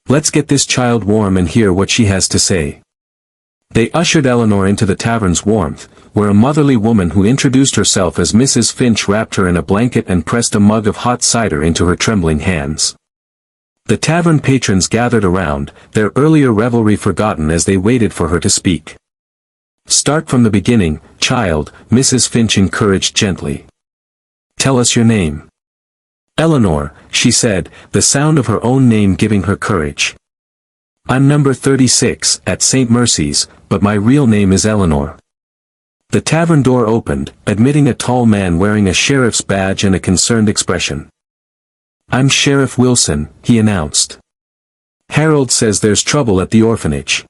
Let's get this child warm and hear what she has to say. They ushered Eleanor into the tavern's warmth, where a motherly woman who introduced herself as Mrs. Finch wrapped her in a blanket and pressed a mug of hot cider into her trembling hands. The tavern patrons gathered around, their earlier revelry forgotten as they waited for her to speak. Start from the beginning, child, Mrs. Finch encouraged gently. Tell us your name. Eleanor, she said, the sound of her own name giving her courage. I'm number 36, at St. Mercy's, but my real name is Eleanor. The tavern door opened, admitting a tall man wearing a sheriff's badge and a concerned expression. I'm Sheriff Wilson, he announced. Harold says there's trouble at the orphanage.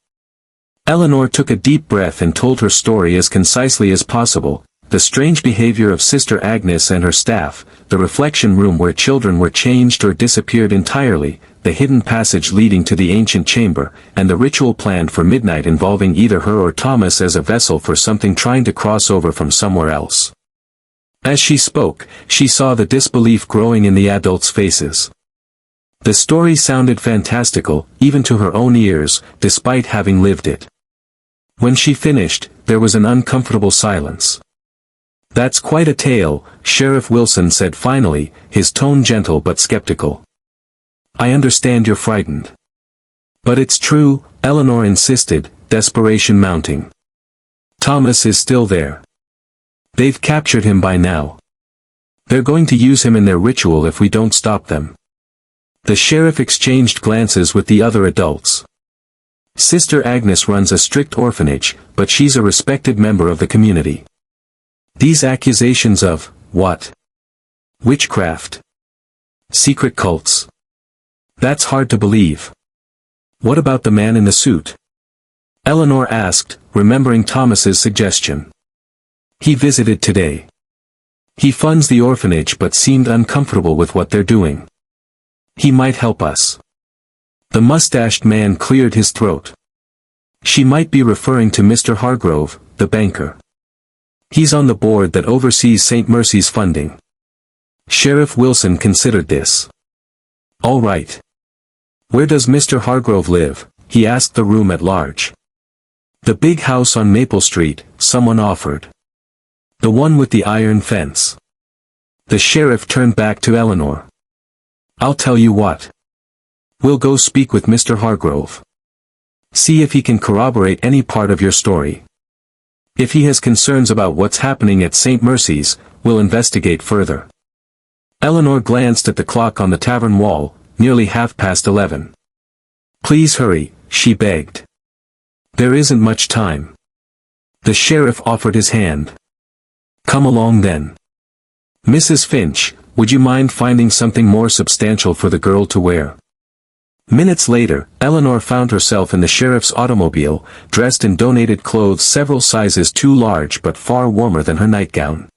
Eleanor took a deep breath and told her story as concisely as possible, the strange behavior of Sister Agnes and her staff, the reflection room where children were changed or disappeared entirely, the hidden passage leading to the ancient chamber, and the ritual planned for midnight involving either her or Thomas as a vessel for something trying to cross over from somewhere else. As she spoke, she saw the disbelief growing in the adults' faces. The story sounded fantastical, even to her own ears, despite having lived it. When she finished, there was an uncomfortable silence. That's quite a tale, Sheriff Wilson said finally, his tone gentle but skeptical. I understand you're frightened. But it's true, Eleanor insisted, desperation mounting. Thomas is still there. They've captured him by now. They're going to use him in their ritual if we don't stop them. The sheriff exchanged glances with the other adults. Sister Agnes runs a strict orphanage, but she's a respected member of the community. These accusations of, what? Witchcraft? Secret cults? That's hard to believe. What about the man in the suit? Eleanor asked, remembering Thomas's suggestion. He visited today. He funds the orphanage but seemed uncomfortable with what they're doing. He might help us. The mustached man cleared his throat. She might be referring to Mr. Hargrove, the banker. He's on the board that oversees St. Mercy's funding. Sheriff Wilson considered this. All right. Where does Mr. Hargrove live? He asked the room at large. The big house on Maple Street, someone offered. The one with the iron fence. The sheriff turned back to Eleanor. I'll tell you what. We'll go speak with Mr. Hargrove. See if he can corroborate any part of your story. If he has concerns about what's happening at St. Mercy's, we'll investigate further. Eleanor glanced at the clock on the tavern wall, nearly 11:30. Please hurry, she begged. There isn't much time. The sheriff offered his hand. Come along then. Mrs. Finch, would you mind finding something more substantial for the girl to wear? Minutes later, Eleanor found herself in the sheriff's automobile, dressed in donated clothes several sizes too large but far warmer than her nightgown.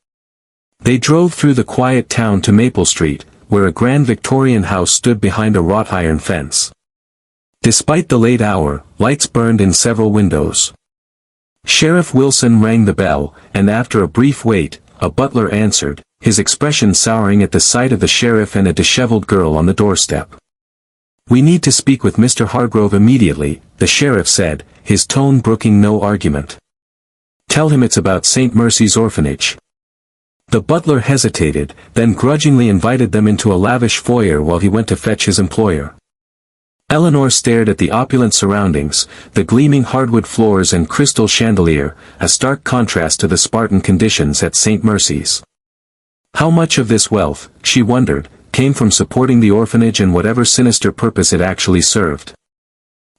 They drove through the quiet town to Maple Street, where a grand Victorian house stood behind a wrought iron fence. Despite the late hour, lights burned in several windows. Sheriff Wilson rang the bell, and after a brief wait, a butler answered, his expression souring at the sight of the sheriff and a disheveled girl on the doorstep. We need to speak with Mr. Hargrove immediately, the sheriff said, his tone brooking no argument. Tell him it's about St. Mercy's Orphanage. The butler hesitated, then grudgingly invited them into a lavish foyer while he went to fetch his employer. Eleanor stared at the opulent surroundings, the gleaming hardwood floors and crystal chandelier, a stark contrast to the Spartan conditions at St. Mercy's. How much of this wealth, she wondered, came from supporting the orphanage and whatever sinister purpose it actually served.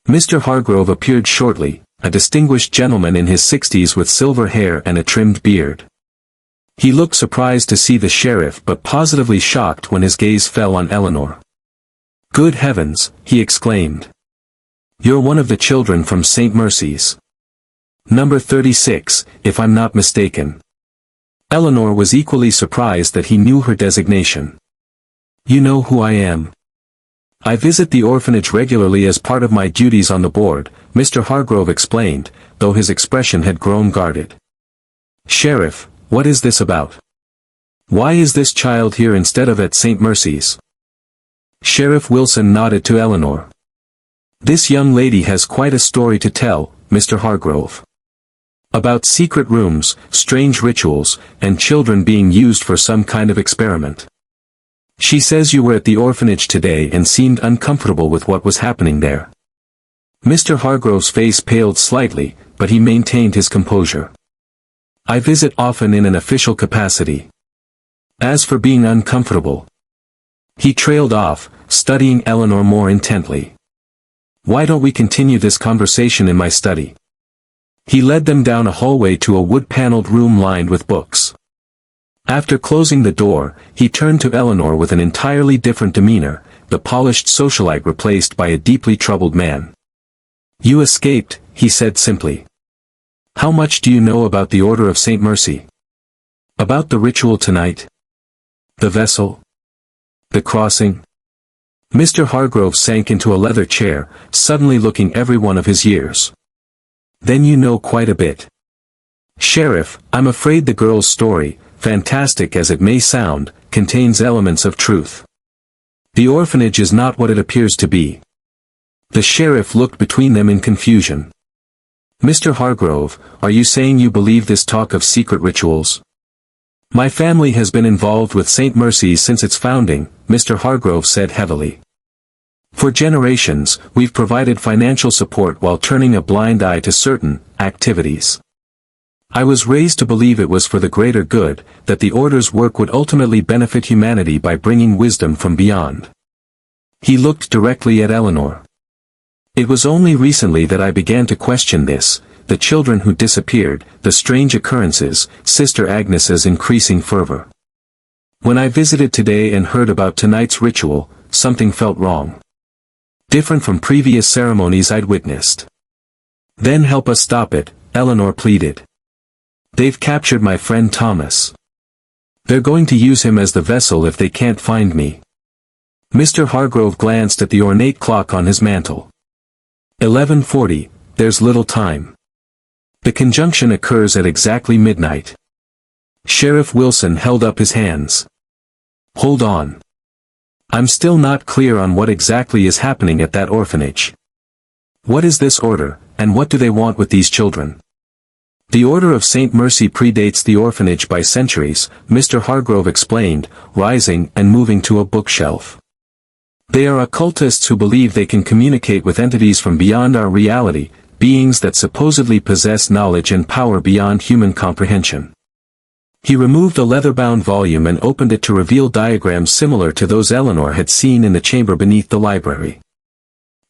Mr. Hargrove appeared shortly, a distinguished gentleman in his 60s with silver hair and a trimmed beard. He looked surprised to see the sheriff but positively shocked when his gaze fell on Eleanor. Good heavens, he exclaimed. You're one of the children from St. Mercy's. Number 36, if I'm not mistaken. Eleanor was equally surprised that he knew her designation. You know who I am. I visit the orphanage regularly as part of my duties on the board, Mr. Hargrove explained, though his expression had grown guarded. Sheriff, what is this about? Why is this child here instead of at St. Mercy's? Sheriff Wilson nodded to Eleanor. This young lady has quite a story to tell, Mr. Hargrove. About secret rooms, strange rituals, and children being used for some kind of experiment. She says you were at the orphanage today and seemed uncomfortable with what was happening there. Mr. Hargrove's face paled slightly, but he maintained his composure. I visit often in an official capacity. As for being uncomfortable. He trailed off, studying Eleanor more intently. Why don't we continue this conversation in my study? He led them down a hallway to a wood-paneled room lined with books. After closing the door, he turned to Eleanor with an entirely different demeanor, the polished socialite replaced by a deeply troubled man. You escaped, he said simply. How much do you know about the Order of St. Mercy? About the ritual tonight? The vessel? The crossing? Mr. Hargrove sank into a leather chair, suddenly looking every one of his years. Then you know quite a bit. Sheriff, I'm afraid the girl's story, fantastic as it may sound, contains elements of truth. The orphanage is not what it appears to be. The sheriff looked between them in confusion. Mr. Hargrove, are you saying you believe this talk of secret rituals? My family has been involved with St. Mercy's since its founding, Mr. Hargrove said heavily. For generations, we've provided financial support while turning a blind eye to certain activities. I was raised to believe it was for the greater good, that the Order's work would ultimately benefit humanity by bringing wisdom from beyond. He looked directly at Eleanor. It was only recently that I began to question this, the children who disappeared, the strange occurrences, Sister Agnes's increasing fervor. When I visited today and heard about tonight's ritual, something felt wrong. Different from previous ceremonies I'd witnessed. Then help us stop it, Eleanor pleaded. They've captured my friend Thomas. They're going to use him as the vessel if they can't find me. Mr. Hargrove glanced at the ornate clock on his mantel. 11:40, there's little time. The conjunction occurs at exactly midnight. Sheriff Wilson held up his hands. Hold on. I'm still not clear on what exactly is happening at that orphanage. What is this order, and what do they want with these children? The Order of St. Mercy predates the orphanage by centuries, Mr. Hargrove explained, rising and moving to a bookshelf. They are occultists who believe they can communicate with entities from beyond our reality, beings that supposedly possess knowledge and power beyond human comprehension. He removed a leather-bound volume and opened it to reveal diagrams similar to those Eleanor had seen in the chamber beneath the library.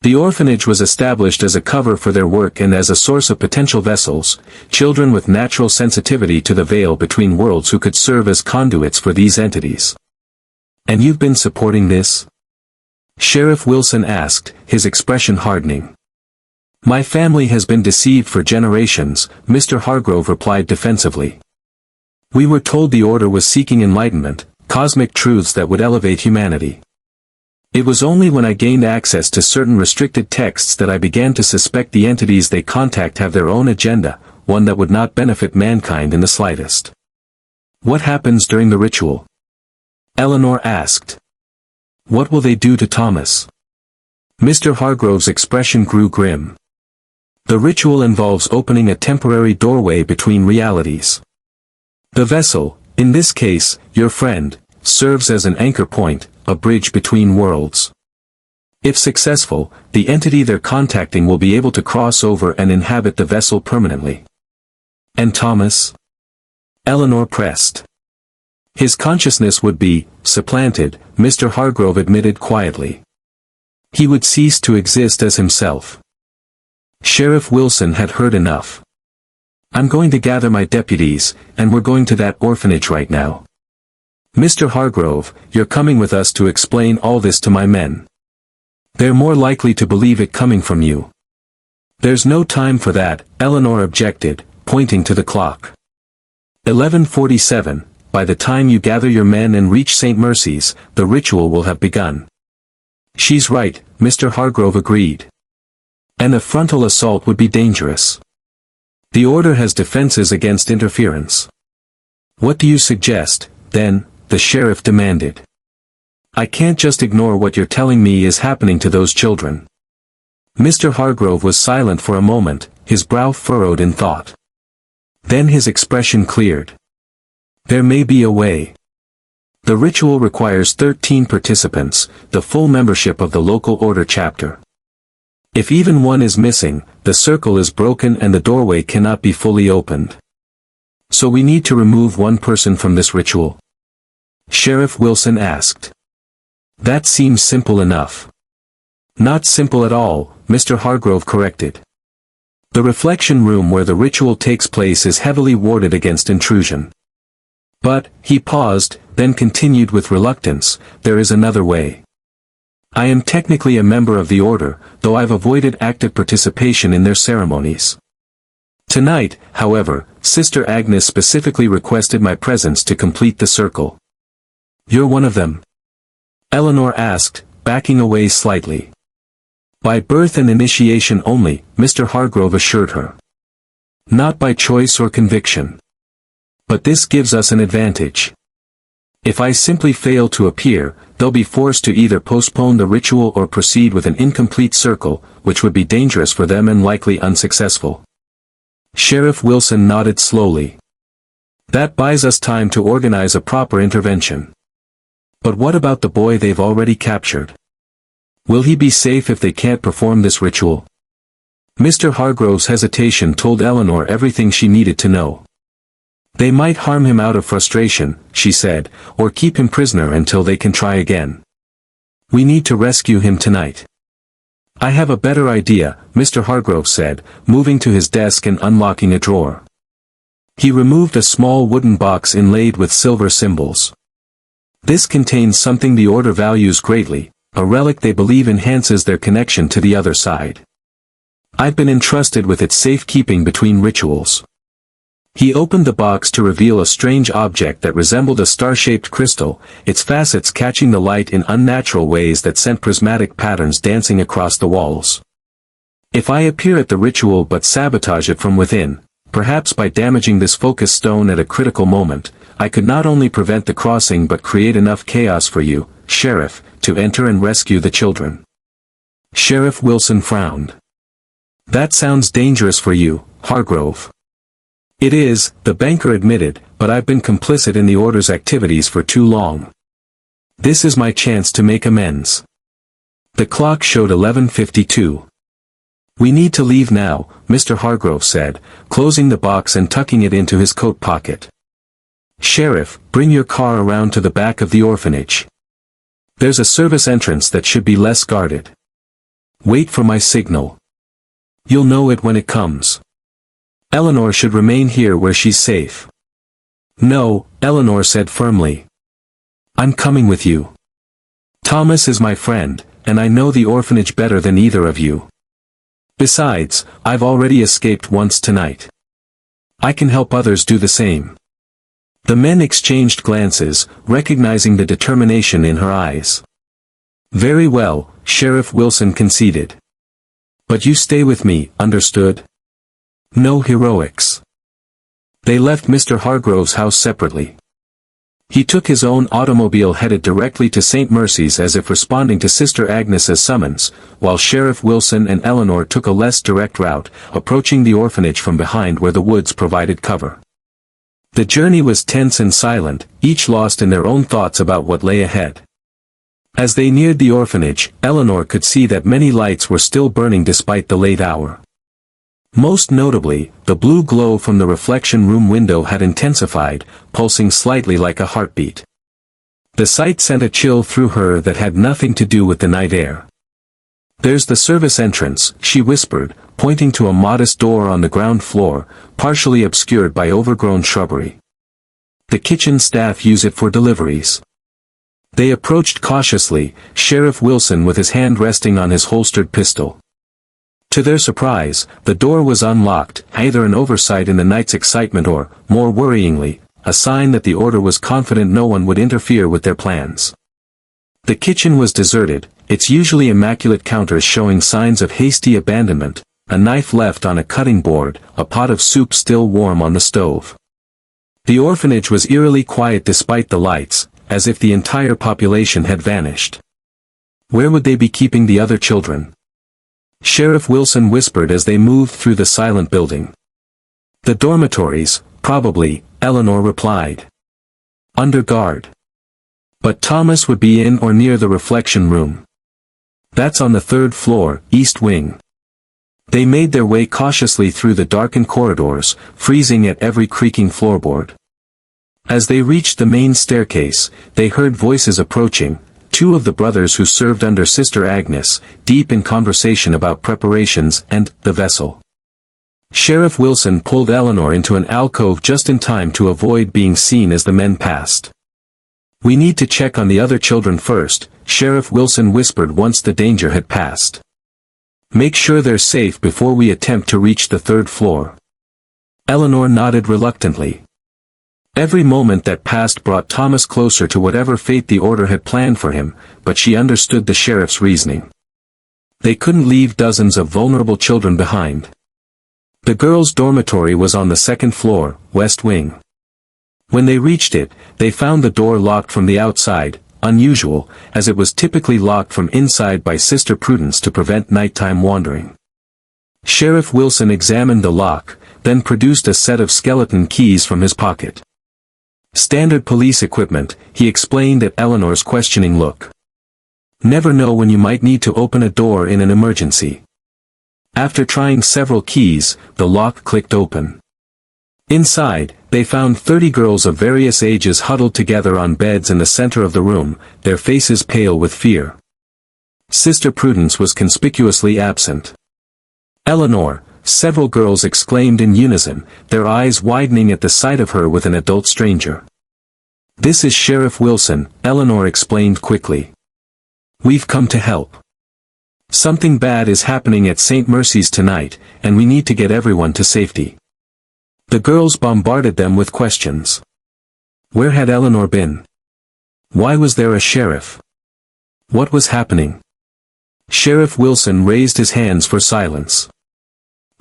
The orphanage was established as a cover for their work and as a source of potential vessels, children with natural sensitivity to the veil between worlds who could serve as conduits for these entities. And you've been supporting this? Sheriff Wilson asked, his expression hardening. My family has been deceived for generations, Mr. Hargrove replied defensively. We were told the Order was seeking enlightenment, cosmic truths that would elevate humanity. It was only when I gained access to certain restricted texts that I began to suspect the entities they contact have their own agenda, one that would not benefit mankind in the slightest. What happens during the ritual? Eleanor asked. What will they do to Thomas? Mr. Hargrove's expression grew grim. The ritual involves opening a temporary doorway between realities. The vessel, in this case, your friend, serves as an anchor point, a bridge between worlds. If successful, the entity they're contacting will be able to cross over and inhabit the vessel permanently. And Thomas? Eleanor pressed. His consciousness would be supplanted, Mr. Hargrove admitted quietly. He would cease to exist as himself. Sheriff Wilson had heard enough. I'm going to gather my deputies, and we're going to that orphanage right now. Mr. Hargrove, you're coming with us to explain all this to my men. They're more likely to believe it coming from you. There's no time for that, Eleanor objected, pointing to the clock. 11:47, by the time you gather your men and reach St. Mercy's, the ritual will have begun. She's right, Mr. Hargrove agreed. And a frontal assault would be dangerous. The order has defenses against interference. What do you suggest, then? The sheriff demanded. I can't just ignore what you're telling me is happening to those children. Mr. Hargrove was silent for a moment, his brow furrowed in thought. Then his expression cleared. There may be a way. The ritual requires 13 participants, the full membership of the local order chapter. If even one is missing, the circle is broken and the doorway cannot be fully opened. So we need to remove one person from this ritual? Sheriff Wilson asked. That seems simple enough. Not simple at all, Mr. Hargrove corrected. The reflection room where the ritual takes place is heavily warded against intrusion. But, he paused, then continued with reluctance, there is another way. I am technically a member of the order, though I've avoided active participation in their ceremonies. Tonight, however, Sister Agnes specifically requested my presence to complete the circle. You're one of them? Eleanor asked, backing away slightly. By birth and initiation only, Mr. Hargrove assured her. Not by choice or conviction. But this gives us an advantage. If I simply fail to appear, they'll be forced to either postpone the ritual or proceed with an incomplete circle, which would be dangerous for them and likely unsuccessful. Sheriff Wilson nodded slowly. That buys us time to organize a proper intervention. But what about the boy they've already captured? Will he be safe if they can't perform this ritual? Mr. Hargrove's hesitation told Eleanor everything she needed to know. They might harm him out of frustration, she said, or keep him prisoner until they can try again. We need to rescue him tonight. I have a better idea, Mr. Hargrove said, moving to his desk and unlocking a drawer. He removed a small wooden box inlaid with silver symbols. This contains something the order values greatly, a relic they believe enhances their connection to the other side. I've been entrusted with its safekeeping between rituals. He opened the box to reveal a strange object that resembled a star-shaped crystal, its facets catching the light in unnatural ways that sent prismatic patterns dancing across the walls. If I appear at the ritual but sabotage it from within, perhaps by damaging this focus stone at a critical moment, I could not only prevent the crossing but create enough chaos for you, Sheriff, to enter and rescue the children. Sheriff Wilson frowned. That sounds dangerous for you, Hargrove. It is, the banker admitted, but I've been complicit in the order's activities for too long. This is my chance to make amends. The clock showed 11:52. We need to leave now, Mr. Hargrove said, closing the box and tucking it into his coat pocket. Sheriff, bring your car around to the back of the orphanage. There's a service entrance that should be less guarded. Wait for my signal. You'll know it when it comes. Eleanor should remain here where she's safe. No, Eleanor said firmly. I'm coming with you. Thomas is my friend, and I know the orphanage better than either of you. Besides, I've already escaped once tonight. I can help others do the same. The men exchanged glances, recognizing the determination in her eyes. Very well, Sheriff Wilson conceded. But you stay with me, understood? No heroics. They left Mr. Hargrove's house separately. He took his own automobile headed directly to St. Mercy's as if responding to Sister Agnes's summons, while Sheriff Wilson and Eleanor took a less direct route, approaching the orphanage from behind where the woods provided cover. The journey was tense and silent, each lost in their own thoughts about what lay ahead. As they neared the orphanage, Eleanor could see that many lights were still burning despite the late hour. Most notably, the blue glow from the reflection room window had intensified, pulsing slightly like a heartbeat. The sight sent a chill through her that had nothing to do with the night air. There's the service entrance, she whispered, pointing to a modest door on the ground floor, partially obscured by overgrown shrubbery. The kitchen staff use it for deliveries. They approached cautiously, Sheriff Wilson with his hand resting on his holstered pistol. To their surprise, the door was unlocked, either an oversight in the night's excitement or, more worryingly, a sign that the order was confident no one would interfere with their plans. The kitchen was deserted, its usually immaculate counters showing signs of hasty abandonment, a knife left on a cutting board, a pot of soup still warm on the stove. The orphanage was eerily quiet despite the lights, as if the entire population had vanished. Where would they be keeping the other children? Sheriff Wilson whispered as they moved through the silent building. The dormitories, probably, Eleanor replied. Under guard. But Thomas would be in or near the reflection room. That's on the 3rd floor, East Wing. They made their way cautiously through the darkened corridors, freezing at every creaking floorboard. As they reached the main staircase, they heard voices approaching, 2 of the brothers who served under Sister Agnes, deep in conversation about preparations and the vessel. Sheriff Wilson pulled Eleanor into an alcove just in time to avoid being seen as the men passed. We need to check on the other children first, Sheriff Wilson whispered once the danger had passed. Make sure they're safe before we attempt to reach the 3rd floor. Eleanor nodded reluctantly. Every moment that passed brought Thomas closer to whatever fate the order had planned for him, but she understood the sheriff's reasoning. They couldn't leave dozens of vulnerable children behind. The girls' dormitory was on the 2nd floor, West Wing. When they reached it, they found the door locked from the outside, unusual, as it was typically locked from inside by Sister Prudence to prevent nighttime wandering. Sheriff Wilson examined the lock, then produced a set of skeleton keys from his pocket. Standard police equipment, he explained at Eleanor's questioning look. Never know when you might need to open a door in an emergency. After trying several keys, the lock clicked open. Inside, they found 30 girls of various ages huddled together on beds in the center of the room, their faces pale with fear. Sister Prudence was conspicuously absent. Eleanor, several girls exclaimed in unison, their eyes widening at the sight of her with an adult stranger. This is Sheriff Wilson, Eleanor explained quickly. We've come to help. Something bad is happening at St. Mercy's tonight, and we need to get everyone to safety. The girls bombarded them with questions. Where had Eleanor been? Why was there a sheriff? What was happening? Sheriff Wilson raised his hands for silence.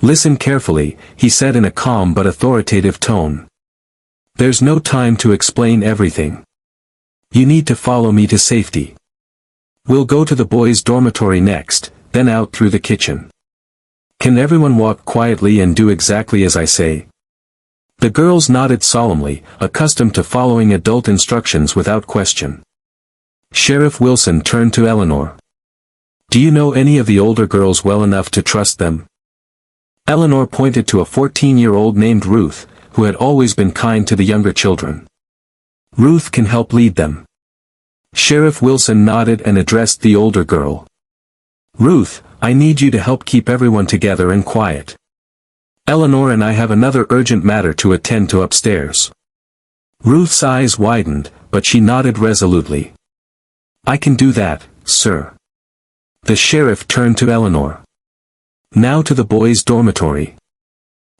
Listen carefully, he said in a calm but authoritative tone. There's no time to explain everything. You need to follow me to safety. We'll go to the boys' dormitory next, then out through the kitchen. Can everyone walk quietly and do exactly as I say? The girls nodded solemnly, accustomed to following adult instructions without question. Sheriff Wilson turned to Eleanor. Do you know any of the older girls well enough to trust them? Eleanor pointed to a 14-year-old named Ruth, who had always been kind to the younger children. Ruth can help lead them. Sheriff Wilson nodded and addressed the older girl. Ruth, I need you to help keep everyone together and quiet. Eleanor and I have another urgent matter to attend to upstairs. Ruth's eyes widened, but she nodded resolutely. I can do that, sir. The sheriff turned to Eleanor. Now to the boys' dormitory.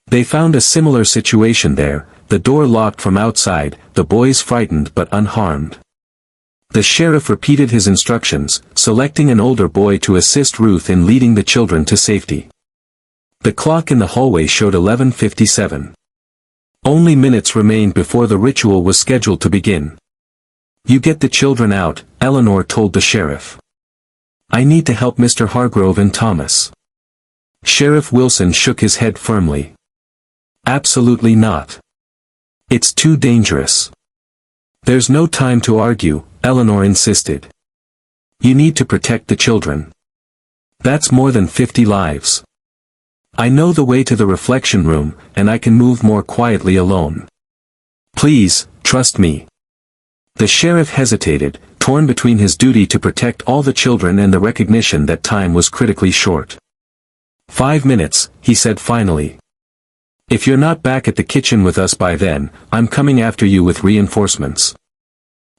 They found a similar situation there, the door locked from outside, the boys frightened but unharmed. The sheriff repeated his instructions, selecting an older boy to assist Ruth in leading the children to safety. The clock in the hallway showed 11:57. Only minutes remained before the ritual was scheduled to begin. You get the children out, Eleanor told the sheriff. I need to help Mr. Hargrove and Thomas. Sheriff Wilson shook his head firmly. Absolutely not. It's too dangerous. There's no time to argue, Eleanor insisted. You need to protect the children. That's more than 50 lives. I know the way to the reflection room, and I can move more quietly alone. Please, trust me. The sheriff hesitated, torn between his duty to protect all the children and the recognition that time was critically short. 5 minutes, he said finally. If you're not back at the kitchen with us by then, I'm coming after you with reinforcements.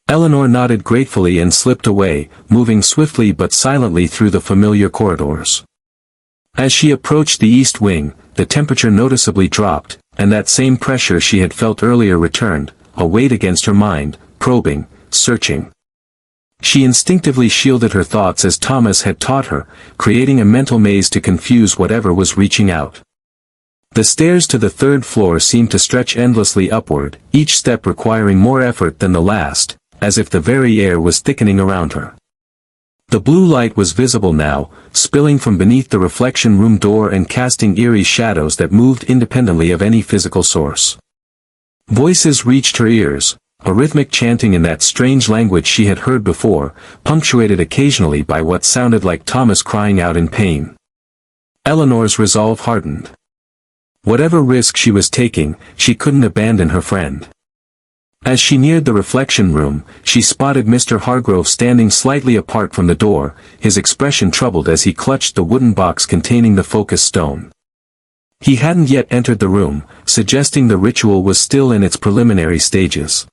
Eleanor nodded gratefully and slipped away, moving swiftly but silently through the familiar corridors. As she approached the east wing, the temperature noticeably dropped, and that same pressure she had felt earlier returned, a weight against her mind, probing, searching. She instinctively shielded her thoughts as Thomas had taught her, creating a mental maze to confuse whatever was reaching out. The stairs to the third floor seemed to stretch endlessly upward, each step requiring more effort than the last, as if the very air was thickening around her. The blue light was visible now, spilling from beneath the reflection room door and casting eerie shadows that moved independently of any physical source. Voices reached her ears, a rhythmic chanting in that strange language she had heard before, punctuated occasionally by what sounded like Thomas crying out in pain. Eleanor's resolve hardened. Whatever risk she was taking, she couldn't abandon her friend. As she neared the reflection room, she spotted Mr. Hargrove standing slightly apart from the door, his expression troubled as he clutched the wooden box containing the focus stone. He hadn't yet entered the room, suggesting the ritual was still in its preliminary stages.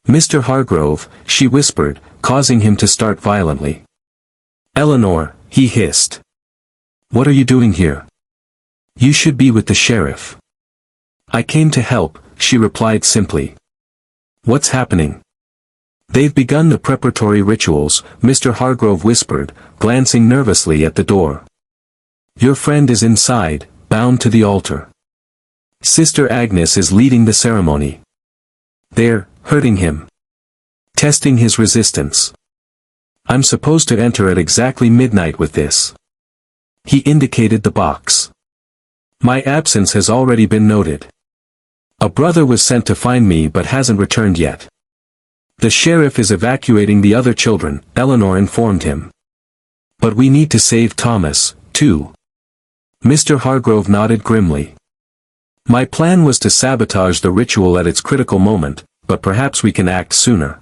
"Mr. Hargrove," she whispered, causing him to start violently. "Eleanor," he hissed. "What are you doing here? You should be with the sheriff." "I came to help," she replied simply. "What's happening?" "They've begun the preparatory rituals," Mr. Hargrove whispered, glancing nervously at the door. "Your friend is inside, bound to the altar. Sister Agnes is leading the ceremony. They're hurting him. Testing his resistance. I'm supposed to enter at exactly midnight with this." He indicated the box. "My absence has already been noted. A brother was sent to find me but hasn't returned yet. The sheriff is evacuating the other children," Eleanor informed him. "But we need to save Thomas, too." Mr. Hargrove nodded grimly. "My plan was to sabotage the ritual at its critical moment, but perhaps we can act sooner.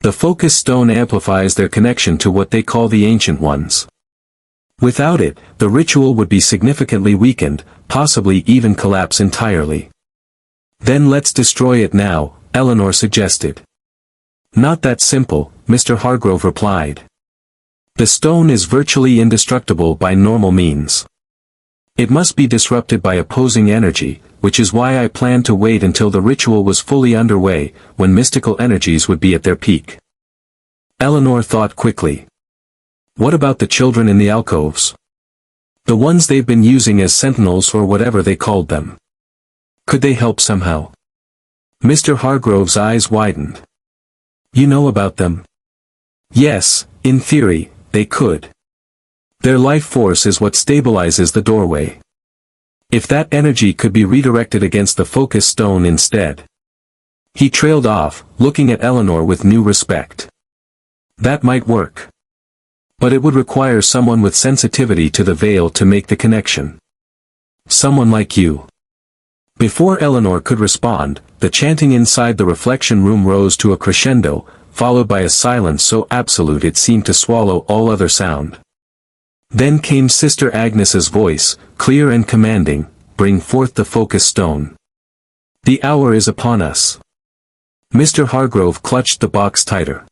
The focus stone amplifies their connection to what they call the Ancient Ones. Without it, the ritual would be significantly weakened, possibly even collapse entirely. Then let's destroy it now," Eleanor suggested. "Not that simple," Mr. Hargrove replied. "The stone is virtually indestructible by normal means. It must be disrupted by opposing energy, which is why I planned to wait until the ritual was fully underway, when mystical energies would be at their peak." Eleanor thought quickly. "What about the children in the alcoves? The ones they've been using as sentinels or whatever they called them. Could they help somehow?" Mr. Hargrove's eyes widened. "You know about them?" "Yes, in theory, they could. Their life force is what stabilizes the doorway. If that energy could be redirected against the focus stone instead." He trailed off, looking at Eleanor with new respect. "That might work. But it would require someone with sensitivity to the veil to make the connection. Someone like you." Before Eleanor could respond, the chanting inside the reflection room rose to a crescendo, followed by a silence so absolute it seemed to swallow all other sound. Then came Sister Agnes's voice, clear and commanding, "Bring forth the focus stone. The hour is upon us." Mr. Hargrove clutched the box tighter.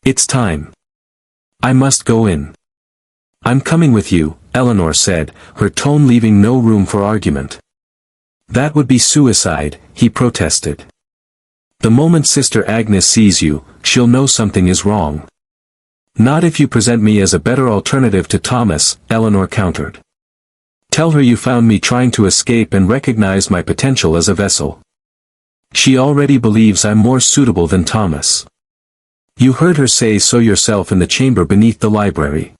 "It's time. I must go in." "I'm coming with you," Eleanor said, her tone leaving no room for argument. "That would be suicide," he protested. "The moment Sister Agnes sees you, she'll know something is wrong." "Not if you present me as a better alternative to Thomas," Eleanor countered. "Tell her you found me trying to escape and recognized my potential as a vessel. She already believes I'm more suitable than Thomas. You heard her say so yourself in the chamber beneath the library."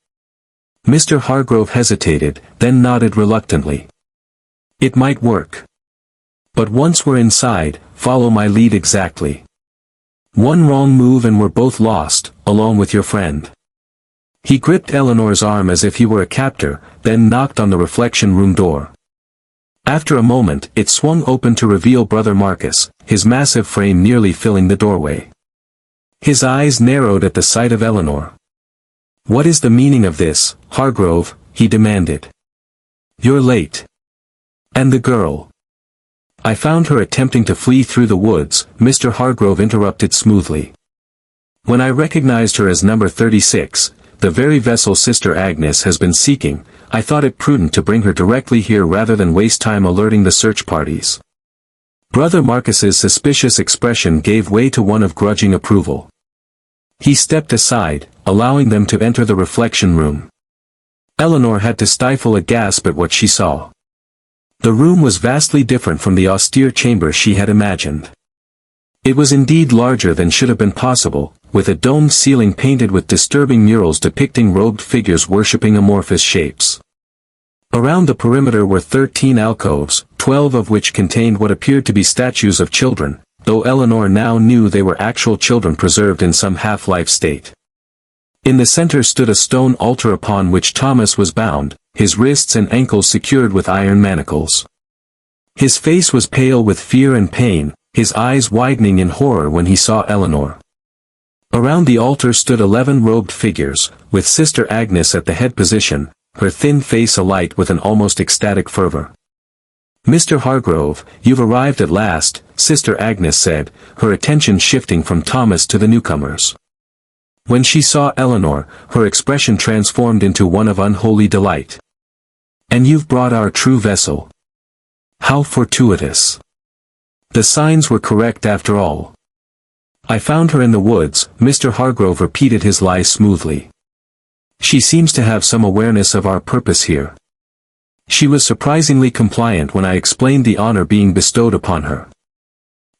Mr. Hargrove hesitated, then nodded reluctantly. "It might work. But once we're inside, follow my lead exactly. One wrong move and we're both lost, along with your friend." He gripped Eleanor's arm as if he were a captor, then knocked on the reflection room door. After a moment, it swung open to reveal Brother Marcus, his massive frame nearly filling the doorway. His eyes narrowed at the sight of Eleanor. "What is the meaning of this, Hargrove?" he demanded. "You're late. And the girl?" "I found her attempting to flee through the woods," Mr. Hargrove interrupted smoothly. When I recognized her as number 36, the very vessel Sister Agnes has been seeking, I thought it prudent to bring her directly here rather than waste time alerting the search parties. Brother Marcus's suspicious expression gave way to one of grudging approval. He stepped aside, allowing them to enter the reflection room. Eleanor had to stifle a gasp at what she saw. The room was vastly different from the austere chamber she had imagined. It was indeed larger than should have been possible, with a domed ceiling painted with disturbing murals depicting robed figures worshipping amorphous shapes. Around the perimeter were 13 alcoves, 12 of which contained what appeared to be statues of children, though Eleanor now knew they were actual children preserved in some half-life state. In the center stood a stone altar upon which Thomas was bound, his wrists and ankles secured with iron manacles. His face was pale with fear and pain, his eyes widening in horror when he saw Eleanor. Around the altar stood 11 robed figures, with Sister Agnes at the head position, her thin face alight with an almost ecstatic fervor. "Mr. Hargrove, you've arrived at last," Sister Agnes said, her attention shifting from Thomas to the newcomers. When she saw Eleanor, her expression transformed into one of unholy delight. "And you've brought our true vessel. How fortuitous." The signs were correct after all. "I found her in the woods," Mr. Hargrove repeated his lie smoothly. "She seems to have some awareness of our purpose here. She was surprisingly compliant when I explained the honor being bestowed upon her."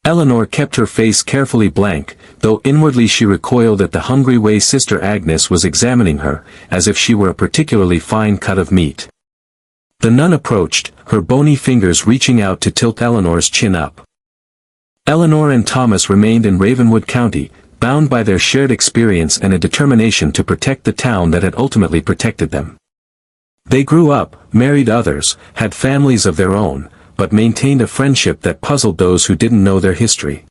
Eleanor kept her face carefully blank, though inwardly she recoiled at the hungry way Sister Agnes was examining her, as if she were a particularly fine cut of meat. The nun approached, her bony fingers reaching out to tilt Eleanor's chin up. Eleanor and Thomas remained in Ravenwood County, bound by their shared experience and a determination to protect the town that had ultimately protected them. They grew up, married others, had families of their own, but maintained a friendship that puzzled those who didn't know their history.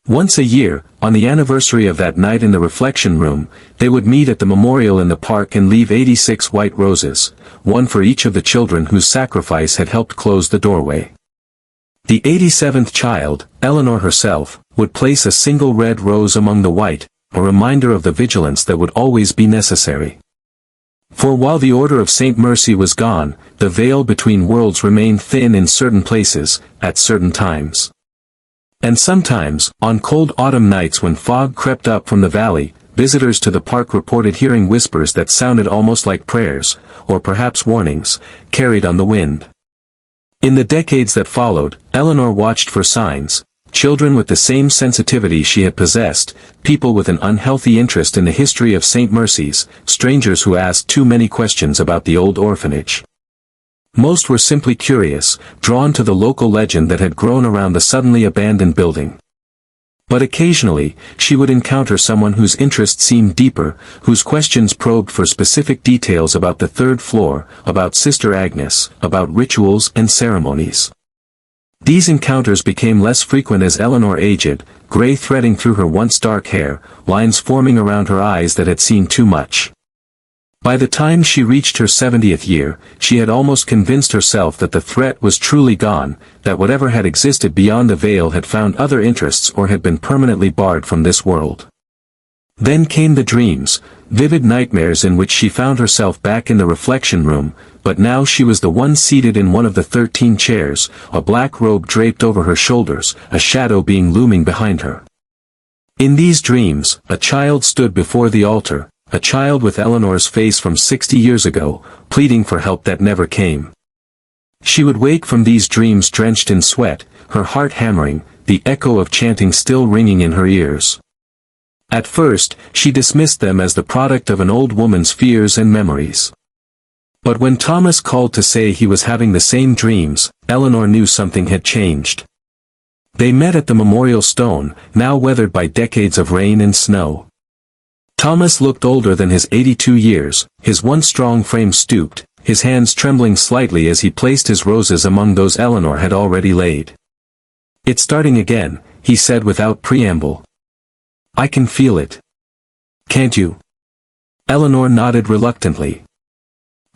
Once a year, on the anniversary of that night in the reflection room, they would meet at the memorial in the park and leave 86 white roses, one for each of the children whose sacrifice had helped close the doorway. The 87th child, Eleanor herself, would place a single red rose among the white, a reminder of the vigilance that would always be necessary. For while the Order of St. Mercy was gone, the veil between worlds remained thin in certain places, at certain times. And sometimes, on cold autumn nights when fog crept up from the valley, visitors to the park reported hearing whispers that sounded almost like prayers, or perhaps warnings, carried on the wind. In the decades that followed, Eleanor watched for signs, children with the same sensitivity she had possessed, people with an unhealthy interest in the history of St. Mercy's, strangers who asked too many questions about the old orphanage. Most were simply curious, drawn to the local legend that had grown around the suddenly abandoned building. But occasionally, she would encounter someone whose interest seemed deeper, whose questions probed for specific details about the third floor, about Sister Agnes, about rituals and ceremonies. These encounters became less frequent as Eleanor aged, gray threading through her once dark hair, lines forming around her eyes that had seen too much. By the time she reached her 70th year, she had almost convinced herself that the threat was truly gone, that whatever had existed beyond the veil had found other interests or had been permanently barred from this world. Then came the dreams, vivid nightmares in which she found herself back in the reflection room, but now she was the one seated in one of the 13 chairs, a black robe draped over her shoulders, a shadow being looming behind her. In these dreams, a child stood before the altar, a child with Eleanor's face from 60 years ago, pleading for help that never came. She would wake from these dreams drenched in sweat, her heart hammering, the echo of chanting still ringing in her ears. At first, she dismissed them as the product of an old woman's fears and memories. But when Thomas called to say he was having the same dreams, Eleanor knew something had changed. They met at the memorial stone, now weathered by decades of rain and snow. Thomas looked older than his 82 years, his once strong frame stooped, his hands trembling slightly as he placed his roses among those Eleanor had already laid. "It's starting again," he said without preamble. "I can feel it. Can't you?" Eleanor nodded reluctantly.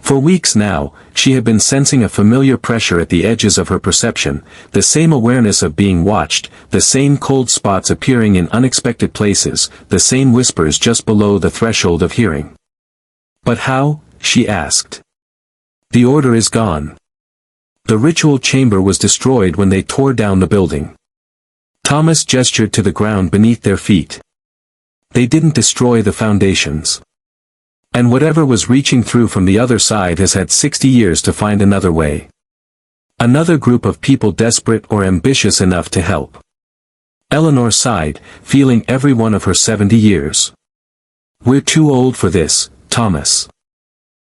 For weeks now, she had been sensing a familiar pressure at the edges of her perception, the same awareness of being watched, the same cold spots appearing in unexpected places, the same whispers just below the threshold of hearing. But how? She asked. The order is gone. The ritual chamber was destroyed when they tore down the building. Thomas gestured to the ground beneath their feet. They didn't destroy the foundations. And whatever was reaching through from the other side has had 60 years to find another way. Another group of people desperate or ambitious enough to help. Eleanor sighed, feeling every one of her 70 years. We're too old for this, Thomas.